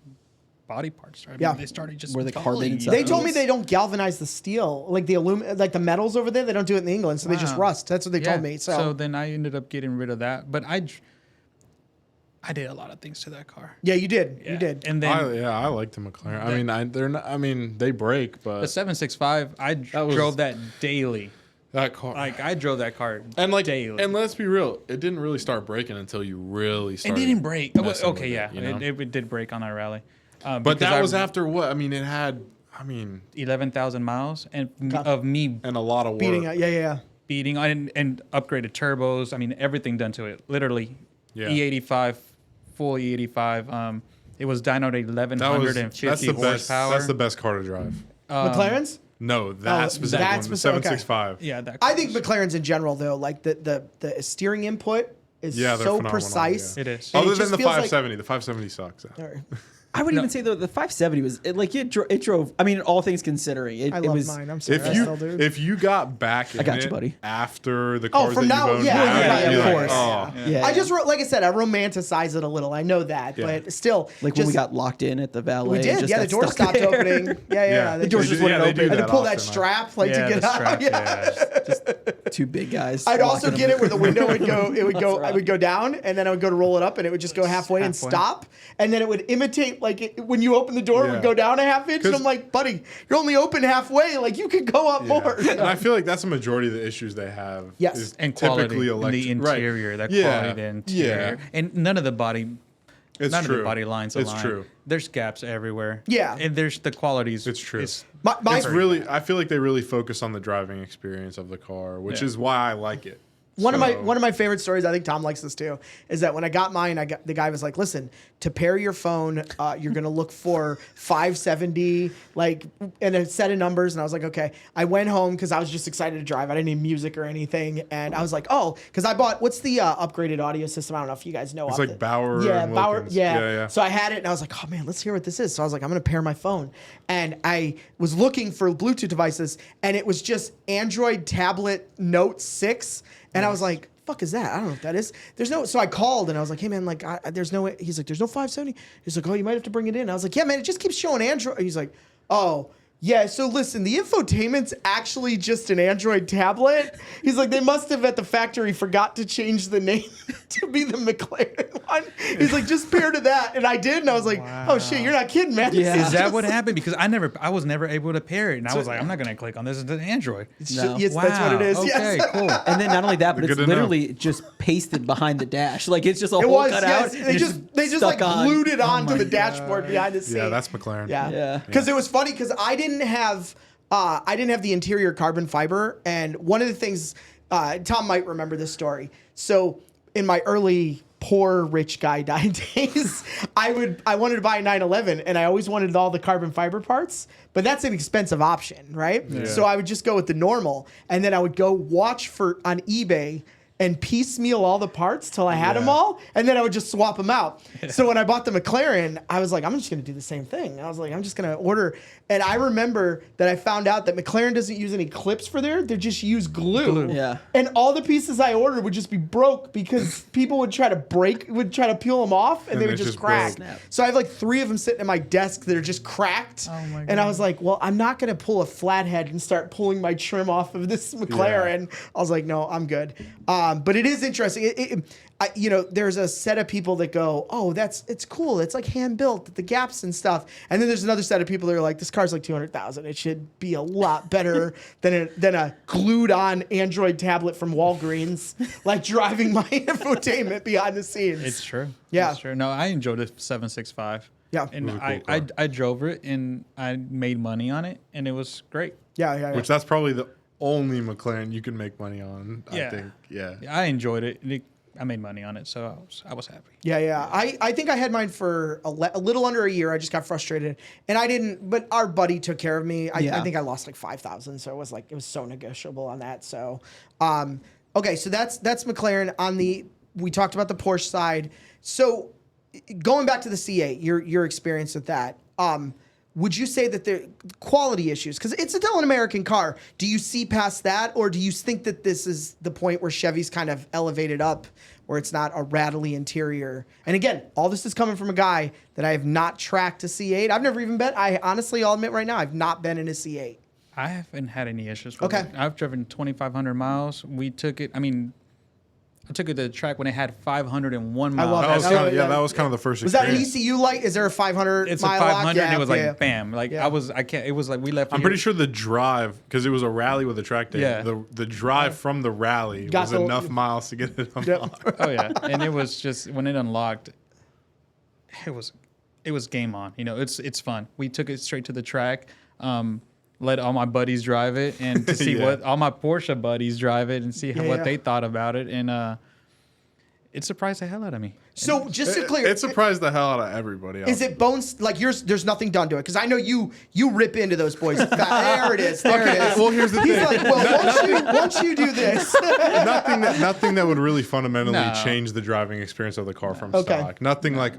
body parts started. Yeah. They started just Where the carbon bubbling, inside- They you told know? me they don't galvanize the steel, like the like the metals over there. They don't do it in England, so they just Wow. rust. That's what they Yeah. told me. So then I ended up getting rid of that. But I did a lot of things to that car. yeah, you did. Yeah. You did. And then I like the McLaren. They're not. I mean, they break, but the 765, I was- drove that daily. that car. Like I drove that car and like, daily. and let's be real, it didn't really start breaking until you really it started. didn't break. messing Okay, with yeah, you know? it did break on our rally. But because that I- was after what? I mean, it had. I mean, 11,000 miles of me and a lot of work. Beating it. Yeah. beating and upgraded turbos. I mean, everything done to it. Literally, Yeah. E85, full E85. It was dynoed at 1150 that's the best. horsepower. That's the best car to drive. McLaren's. No, that Oh, specific that one, the specific- okay. 765. Yeah, that. I think McLaren's in general, though, like the steering input is Yeah, they're so phenomenal, precise. yeah. It is. And Other it than just the feels like- 570, the 570 sucks. All right. I would even say though the 570 was it drove. I mean, all things considering, it I love was. mine. I'm sorry. I If still do. you got back in got you, it buddy. after the cars from that now, you've owned yeah, now, yeah, you'd be of like, course. oh. Yeah, I just like I said, I romanticize it a little. I know that, Yeah. but still, like just, when we got locked in at the valet. we did. just Yeah, the got door stuck stopped there. opening. Yeah. The doors just wouldn't they open. do I had to that pull that often, strap like Yeah, to get the out. strap, Yeah. Two big guys. I'd also locking get them. it where the window would go. It would go. That's I would go down, and then I would go to roll it up, and it would just go halfway and Halfway. stop, and then it would imitate like when you open the door, it Yeah. would go down a half inch. And 'Cause- I'm like, buddy, you're only open halfway. Like you could go up Yeah. more. And I feel like that's a majority of the issues they have. Yes. is And quality, typically and the interior, Right. that Yeah. quality, of the interior, Yeah. and none of the body. It's None true. of the body lines It's align. true. There's gaps everywhere. Yeah. and there's the qualities. It's true. My It's really. I feel like they really focus on the driving experience of the car, which Yeah. is why I like it. One of So- my favorite stories, I think Tom likes this too, is that when I got mine, the guy was like, "Listen, to pair your phone, you're gonna look for 570, like, and a set of numbers." And I was like, "Okay." I went home because I was just excited to drive. I didn't need music or anything, and I was like, "Oh," because I bought what's the upgraded audio system? I don't know if you guys know. It's of like it. Bauer Yeah, and Bauer. Wilkins. Yeah. Yeah. So I had it, and I was like, "Oh man, let's hear what this is." So I was like, "I'm gonna pair my phone," and I was looking for Bluetooth devices, and it was just Android tablet Note 6, and I was like, fuck is that? I don't know what that is. There's no, so I called and I was like, hey man, like, there's no way. He's like, there's no 570. He's like, oh, you might have to bring it in. I was like, yeah, man, it just keeps showing Android. He's like, oh, Yeah, so listen, the infotainment's actually just an Android tablet. He's like, they must have at the factory forgot to change the name to be the McLaren one. He's like, just pair to that. And I did, and I was like, oh shit, you're not kidding, man. Yeah. Is that what happened? Because I was never able to pair it, and I was like, I'm not gonna click on this. It's an Android. No. Yes, that's what it is. Okay, Yes. cool. And then not only that, but it's Good to know. literally just pasted behind the dash. Like it's just a It hole was, cut yes. out. and They it's just like stuck on. glued it onto my the dashboard behind the scene. Yeah, that's McLaren. Yeah. Because it was funny because I didn't have the interior carbon fiber, and one of the things Tom might remember this story. So in my early poor rich guy days, I wanted to buy a 911, and I always wanted all the carbon fiber parts, but that's an expensive option, right? Yeah. So I would just go with the normal, and then I would go watch on eBay and piecemeal all the parts till I had them all, and then I would just swap them out. So when I bought the McLaren, I was like, I'm just gonna do the same thing. I was like, I'm just gonna order. And I remember that I found out that McLaren doesn't use any clips for there; they just use glue. Yeah. And all the pieces I ordered would just be broke because people would try to peel them off, and they And would it just just crack. broke. Snap. So I have like 3 of them sitting in my desk that are just cracked. Oh my And I was like, well, I'm not gonna pull a flathead and start pulling my trim off of this McLaren. I was like, no, I'm good. But it is interesting. There's a set of people that go, oh, it's cool. It's like hand built, the gaps and stuff. And then there's another set of people that are like, this car's like 200,000. It should be a lot better than a glued on Android tablet from Walgreens, like driving my infotainment behind the scenes. It's true. Yeah. It's true. No, I enjoyed the 765. Yeah. And It was a cool car. I drove it, and I made money on it, and it was great. yeah. Which that's probably the only McLaren you can make money on. Yeah. I think. Yeah. I enjoyed it. And I made money on it, so I was happy. Yeah. I think I had mine for a little under a year. I just got frustrated, and I didn't. But our buddy took care of me. I think I lost like 5,000, so it was so negotiable on that. So, okay, so that's McLaren. We talked about the Porsche side. So, going back to the C8, your experience with that. Would you say that the quality issues, because it's still an American car, do you see past that, or do you think that this is the point where Chevy's kind of elevated up, where it's not a rattly interior? And again, all this is coming from a guy that I have not tracked a C8. I've never even been. I'll admit right now, I've not been in a C8. I haven't had any issues with Okay. it. I've driven 2,500 miles. We took it. I took it to the track when it had 501 miles. love That was kind of the first Was that an experience. ECU light? Is there a 500 It's a mile 500, lock? and it was like yeah. bam. Like Yeah. it was like we left. I'm pretty sure the drive, because it was a rally with a track day. Yeah. The drive from the rally Got was the- enough miles to get it unlocked. Oh yeah, and it was just when it unlocked, it was game on. It's fun. We took it straight to the track. Let all my buddies drive it, and to see Yeah. what all my Porsche buddies drive it, and see Yeah. what they thought about it, and it surprised the hell out of me. So just to clear, It surprised the hell out of everybody else. is it bones like yours? There's nothing done to it because I know you rip into those boys. There it is. There it is. Well, here's the He's thing. like, well, once you do this, nothing that would really fundamentally No. change the driving experience of the car from Okay. stock. Nothing like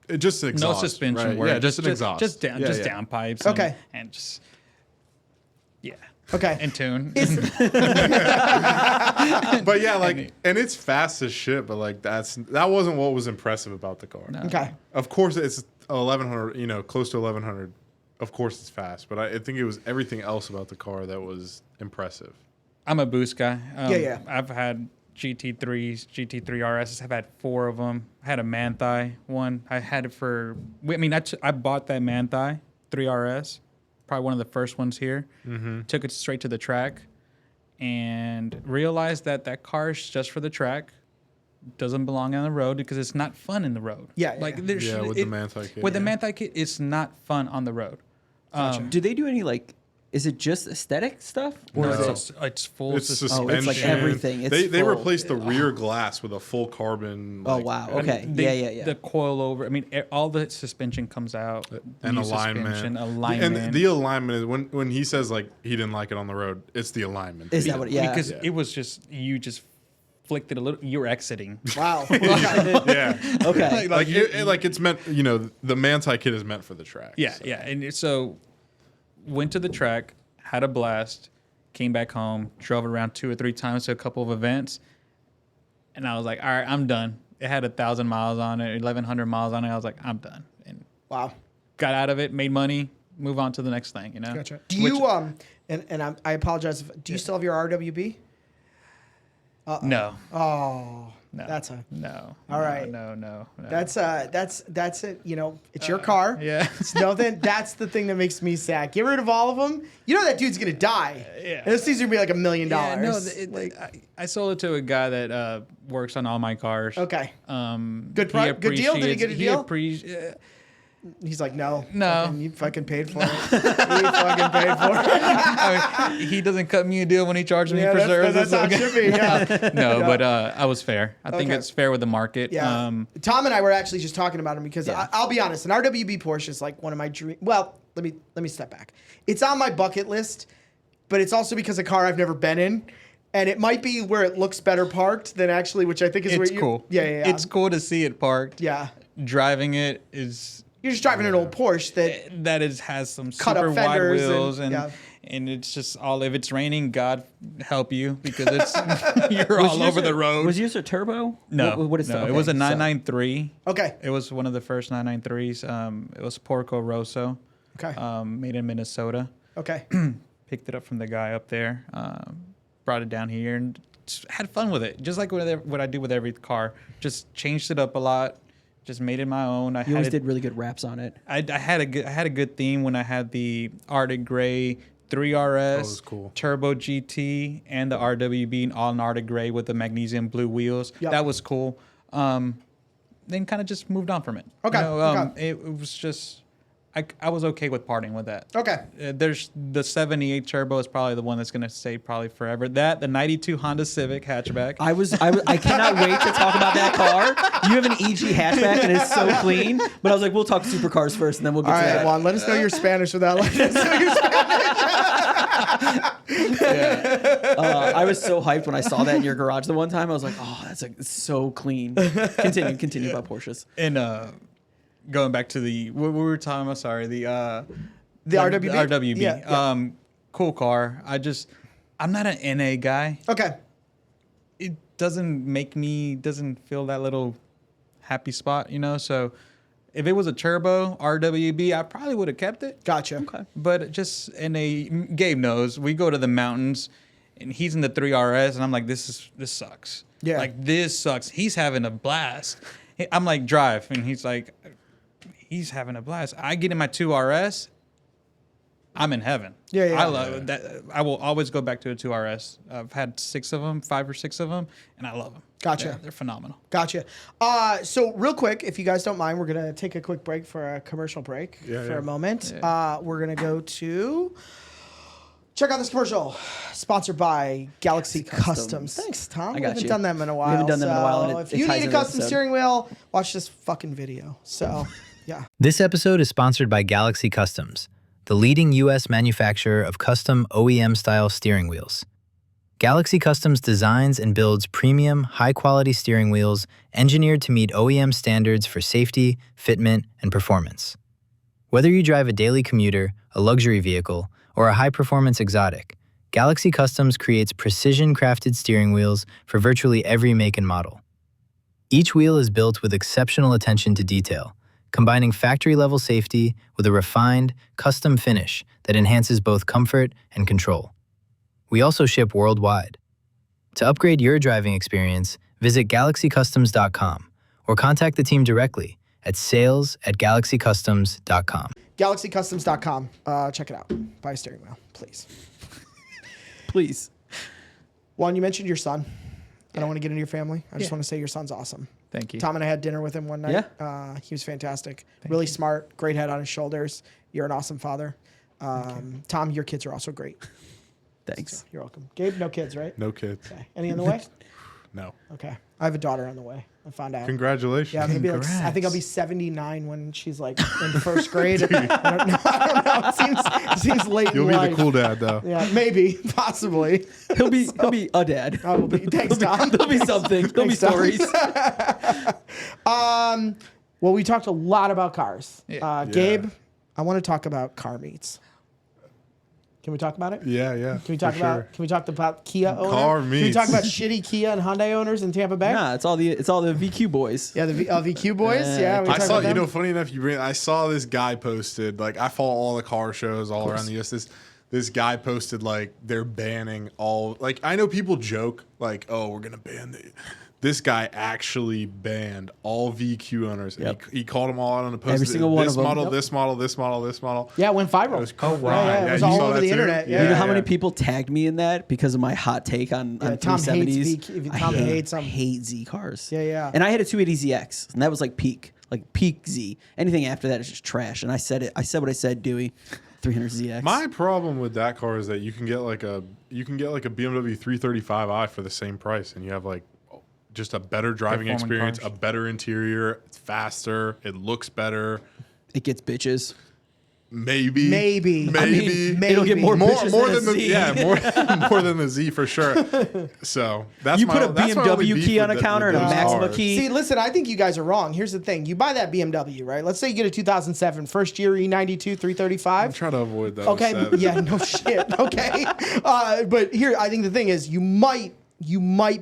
it just exhaust. No suspension right? work. Yeah, just an exhaust. Just down, Yeah, just yeah. down pipes. Okay. And just okay. and tune. But yeah, and it's fast as shit. But that wasn't what was impressive about the car. Okay. Of course, it's 1,100. Close to 1,100. Of course, it's fast. But I think it was everything else about the car that was impressive. I'm a boost guy. Yeah. I've had GT3s, GT3 RSs. I've had 4 of them. I had a Manthai one. I had it for. I bought that Manthai 3 RS, probably one of the first ones here. Mm-hmm. Took it straight to the track, and realized that car is just for the track. Doesn't belong on the road because it's not fun in the road. Yeah, like yeah. there's Yeah, with the Manthai kit, With the yeah. Manthai kit, it's not fun on the road. Do they do any is it just aesthetic stuff? No, No. it's full. It's suspension. suspension. it's like everything. It's they full. replaced the rear glass with a full carbon. Oh wow. Okay. The- Yeah. The coil over. All the suspension comes out. and New alignment. suspension, alignment. And the alignment is when he says he didn't like it on the road, it's the alignment. Is that what? Yeah. Because it was you just flicked it a little. You're exiting. Wow. Yeah. Okay. It's meant. The Manthai kit is meant for the track. Yeah, so. yeah. And so went to the track, had a blast, came back home, drove it around 2 or 3 times to a couple of events, and I was like, all right, I'm done. It had 1,000 miles on it, 1,100 miles on it. I was like, I'm done. And Wow. got out of it, made money, move on to the next thing. You know. Gotcha. Do you I apologize. Do you still have your RWB? No. Oh, No. that's a no. All right. No. that's it. You know, it's your car. Yeah. It's nothing. That's the thing that makes me sad. Get rid of all of them. You know that dude's gonna die. Yeah. And this thing's gonna be like $1 million. Yeah, no, I sold it to a guy that works on all my cars. Okay. Good good deal? Did he get a deal? He's like, no. No. You fucking paid for it. You fucking paid for it. I mean, he doesn't cut me a deal when he charges me for service. That's how it should be. Yeah. No, but I was fair. I think it's fair with the market. Yeah. Tom and I were actually just talking about him because I'll be honest, an RWB Porsche is like one of my dreams. Well, let me step back. It's on my bucket list, but it's also because a car I've never been in. And it might be where it looks better parked than actually, which I think is it's where you... cool. Yeah. It's cool to see it parked. Yeah. Driving it is... You're just driving an old Porsche that has some cut up super wide fenders wheels and it's just all, if it's raining, God help you, because it's you're all over the road. Was yours a turbo? No, what is it was a 993. Okay. It was one of the first 993s. It was Porco Rosso. Okay. Made in Minnesota. Okay. Picked it up from the guy up there. Brought it down here and just had fun with it. Just like what I do with every car. Just changed it up a lot. Just made it my own. You always did really good raps on it. I had a good theme when I had the Arctic Gray 3 RS, cool. Turbo GT, and the RWB all in Arctic Gray with the magnesium blue wheels. Yep. That was cool. Then kind of just moved on from it. Okay. You know, it was just I was okay with parting with that. Okay. There's the 78 Turbo is probably the one that's gonna stay probably forever. That the 92 Honda Civic hatchback. I cannot wait to talk about that car. You have an EG hatchback and it's so clean. But I was like, we'll talk supercars first, and then we'll get All to right, that. Juan, let us know your Spanish for that. Let us know your Spanish. I was so hyped when I saw that in your garage the one time. I was like, oh, that's it's so clean. Continue about Porsches. And going back to what we were talking about, sorry, the RWB? RWB. Yeah. Cool car. I'm not an NA guy. Okay. It doesn't feel that little happy spot, you know? So if it was a turbo RWB, I probably would have kept it. Gotcha. Okay. But just Gabe knows, we go to the mountains and he's in the 3 RS and I'm like, this sucks. Yeah. Like, this sucks. He's having a blast. I'm like, drive. And he's like, he's having a blast. I get in my 2 RS, I'm in heaven. Yeah. I love that. I will always go back to a 2 RS. I've had 5 or 6 of them, and I love them. Gotcha. They're phenomenal. Gotcha. So real quick, if you guys don't mind, we're going to take a quick break for a commercial break for a moment. Yeah. We're going to go to... Check out this commercial, sponsored by Galaxy Customs. Thanks, Tom. I got We haven't you. done them in a while. We haven't done them in a while, and if it you ties need a into the custom episode. steering wheel, watch this fucking video. So, yeah. This episode is sponsored by Galaxy Customs, the leading U.S. manufacturer of custom OEM-style steering wheels. Galaxy Customs designs and builds premium, high-quality steering wheels engineered to meet OEM standards for safety, fitment, and performance. Whether you drive a daily commuter, a luxury vehicle, or a high-performance exotic, Galaxy Customs creates precision-crafted steering wheels for virtually every make and model. Each wheel is built with exceptional attention to detail, combining factory-level safety with a refined, custom finish that enhances both comfort and control. We also ship worldwide. To upgrade your driving experience, visit galaxycustoms.com or contact the team directly at sales@galaxycustoms.com. GalaxyCustoms.com. Check it out. Buy a steering wheel, please. Please. Juan, you mentioned your son. I don't want to get into your family. I just want to say your son's awesome. Thank you. Tom and I had dinner with him one night. Yeah. He was fantastic. Really smart, great head on his shoulders. You're an awesome father. Tom, your kids are also great. Thanks. You're welcome. Gabe, no kids, right? No kids. Okay. Any on the way? No. Okay. I have a daughter on the way. I found out. Congratulations. Yeah, I'm gonna be like, I think I'll be 79 when she's like in first grade. I don't know. It seems late You'll in be life. the cool dad, though. Yeah, maybe, possibly. He'll be a dad. I will be. Thanks, Tom. There'll be something. There'll be Thanks, Tom. stories. Well, we talked a lot about cars. Yeah. Gabe, I want to talk about car meets. Can we talk about it? Yeah. Can we talk for about? sure. Can we talk about Kia owners? Car Can we talk meets. about shitty Kia and Hyundai owners in Tampa Bay? Nah, it's all the VQ boys. Yeah, the VQ boys. Yeah, we I talk saw, about them? funny enough, I saw this guy posted, like, I follow all the car shows all around the U.S. This guy posted, like, they're banning all, like, I know people joke, like, oh, we're going to ban the. This guy actually banned all VQ owners. And he called them all out on the post. Every single one of them. Model, Yep. this model, this model, this model. Yeah, it went viral. It was crazy. Yeah, it was you all saw over that the too? internet. You know how many Yeah. people tagged me in that because of my hot take on Tom 370s? hates Tom hates them. I hate Z cars. Yeah. And I had a 280ZX, and that was like peak Z. Anything after that is just trash. And I said it. I said what I said, Dewey. 300ZX. My problem with that car is that you can get like a BMW 335i for the same price, and you have like just a better driving Performing experience, cars. a better interior, it's faster, it looks better. It gets bitches. Maybe. I mean, It'll get more bitches more than than a the Z. more than the Z for sure. So that's You my, put a that's my only BMW beef key on with a counter and a those Maxima cars. key. See, listen, I think you guys are wrong. Here's the thing. You buy that BMW, right? Let's say you get a 2007 first year E92 335. I'm trying to avoid that. Okay, yeah, no shit. Okay, but here, I think the thing is, you might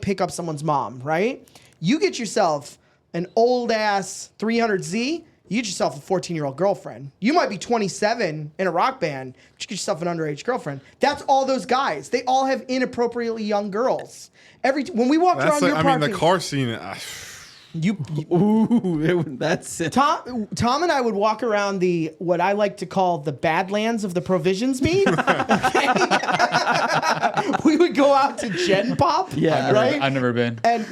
pick up someone's mom, right? You get yourself an old ass 300Z. You get yourself a 14-year-old girlfriend. You might be 27 in a rock band, but you get yourself an underage girlfriend. That's all those guys. They all have inappropriately young girls. When we walked around your parking, the car scene. Ooh, that's it. Tom and I would walk around what I like to call the Badlands of the Provisions meet. We would go out to Gen Pop, Yeah. right? I've never been. And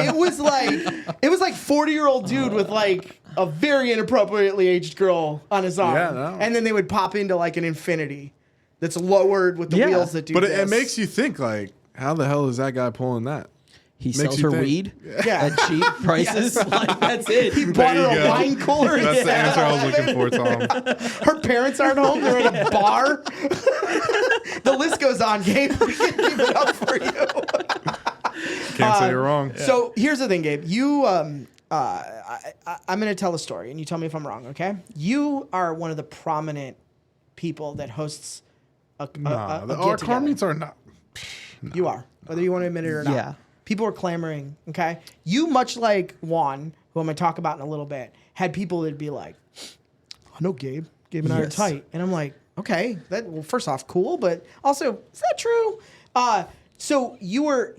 it was like 40-year-old dude with like a very inappropriately aged girl on his arm. Yeah, no. And then they would pop into like an Infinity that's lowered with the Yeah. wheels that do But this. it makes you think, like, how the hell is that guy pulling that? He Makes sells you her think. weed Yeah. at cheap prices. Like, that's it. He bought her There you a go. wine cooler. That's the instead answer I of was looking for, Tom. Her parents aren't home. They're at a bar. The list goes on, Gabe. We can keep it up for you. Can't say you're wrong. So here's the thing, Gabe. You, I'm going to tell a story, and you tell me if I'm wrong, okay? You are one of the prominent people that hosts a Nah, our get-together. car meets are not. You are, whether you want to admit it or not. Yeah. People are clamoring, okay? You, much like Juan, who I'm going to talk about in a little bit, had people that'd be like, I know Gabe. Gabe and I are Yes. tight. And I'm like, okay, well, first off, cool, but also, is that true? So you were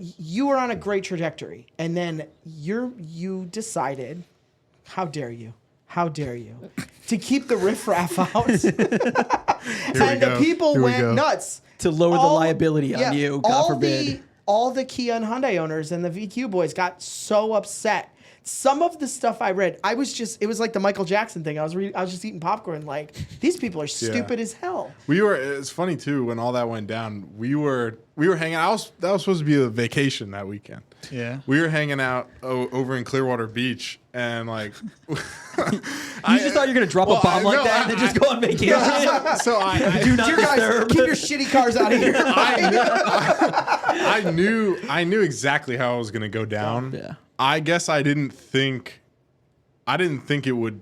on a great trajectory, and then you decided, how dare you, to keep the riffraff out, and the people went nuts To lower the liability on you, God forbid. All the Kia and Hyundai owners and the VQ boys got so upset. Some of the stuff I read, it was like the Michael Jackson thing. I was just eating popcorn. Like, these people are stupid as hell. It's funny too, when all that went down, we were hanging out. That was supposed to be a vacation that weekend. Yeah. We were hanging out over in Clearwater Beach, and like, You just thought you were going to drop a bomb like that and then just go on vacation? so Do not Dear guys, disturb. keep your shitty cars out of here. I knew exactly how it was going to go down. Yeah. I guess I didn't think it would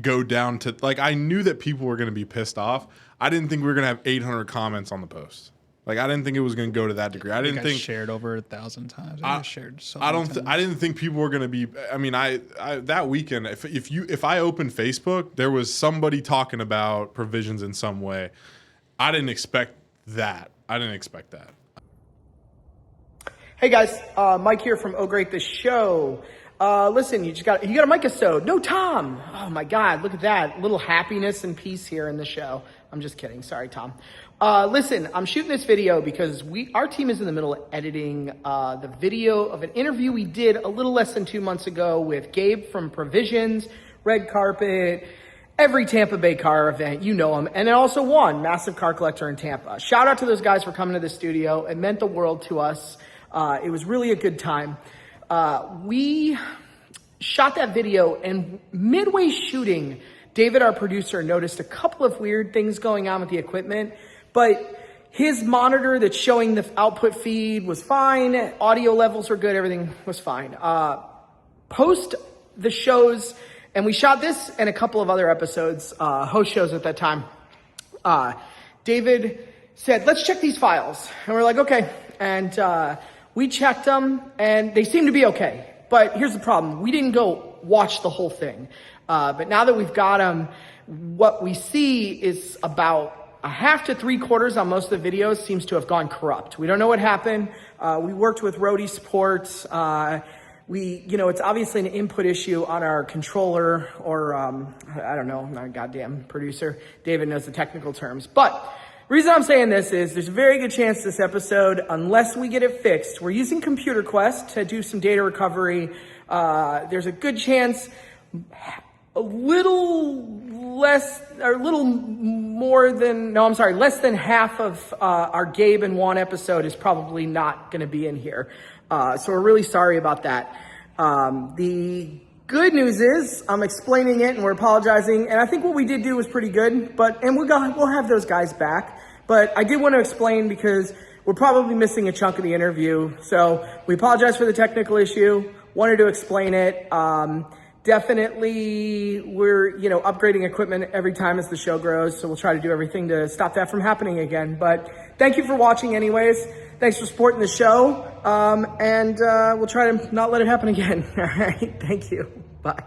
go down to, like, I knew that people were going to be pissed off. I didn't think we were going to have 800 comments on the post. Like, I didn't think it was going to go to that degree. I didn't think shared over 1,000 times. I shared so I many don't. times. I didn't think people were going to be. I mean, I that weekend, if I opened Facebook, there was somebody talking about Provisions in some way. I didn't expect that. Hey guys, Mike here from Oh Great The Show. Listen, you got a Mike-isode. No, Tom. Oh my God, look at that. Little happiness and peace here in the show. I'm just kidding. Sorry, Tom. Listen, I'm shooting this video because our team is in the middle of editing the video of an interview we did a little less than 2 months ago with Gabe from Provisions, Red Carpet, every Tampa Bay car event, you know him, and then also Juan, massive car collector in Tampa. Shout out to those guys for coming to the studio. It meant the world to us. It was really a good time. We shot that video, and midway shooting, David, our producer, noticed a couple of weird things going on with the equipment, but his monitor that's showing the output feed was fine. Audio levels were good. Everything was fine. Post the shows And we shot this and a couple of other episodes, host shows at that time. David said, let's check these files. And we're like, okay. And we checked them and they seem to be okay. But here's the problem. We didn't go watch the whole thing. But now that we've got them, what we see is about a half to 3/4 on most of the videos seems to have gone corrupt. We don't know what happened. We worked with Roadie Support. It's obviously an input issue on our controller or, I don't know, my goddamn producer. David knows the technical terms. But the reason I'm saying this is there's a very good chance this episode, unless we get it fixed, we're using Computer Quest to do some data recovery. There's a good chance less than half of our Gabe and Juan episode is probably not going to be in here. So we're really sorry about that. The good news is I'm explaining it and we're apologizing. And I think what we did do was pretty good, we'll have those guys back. But I did want to explain because we're probably missing a chunk of the interview. So we apologize for the technical issue. Wanted to explain it. Definitely we're, upgrading equipment every time as the show grows. So we'll try to do everything to stop that from happening again. But thank you for watching anyways. Thanks for supporting the show. And we'll try to not let it happen again. All right. Thank you. Bye.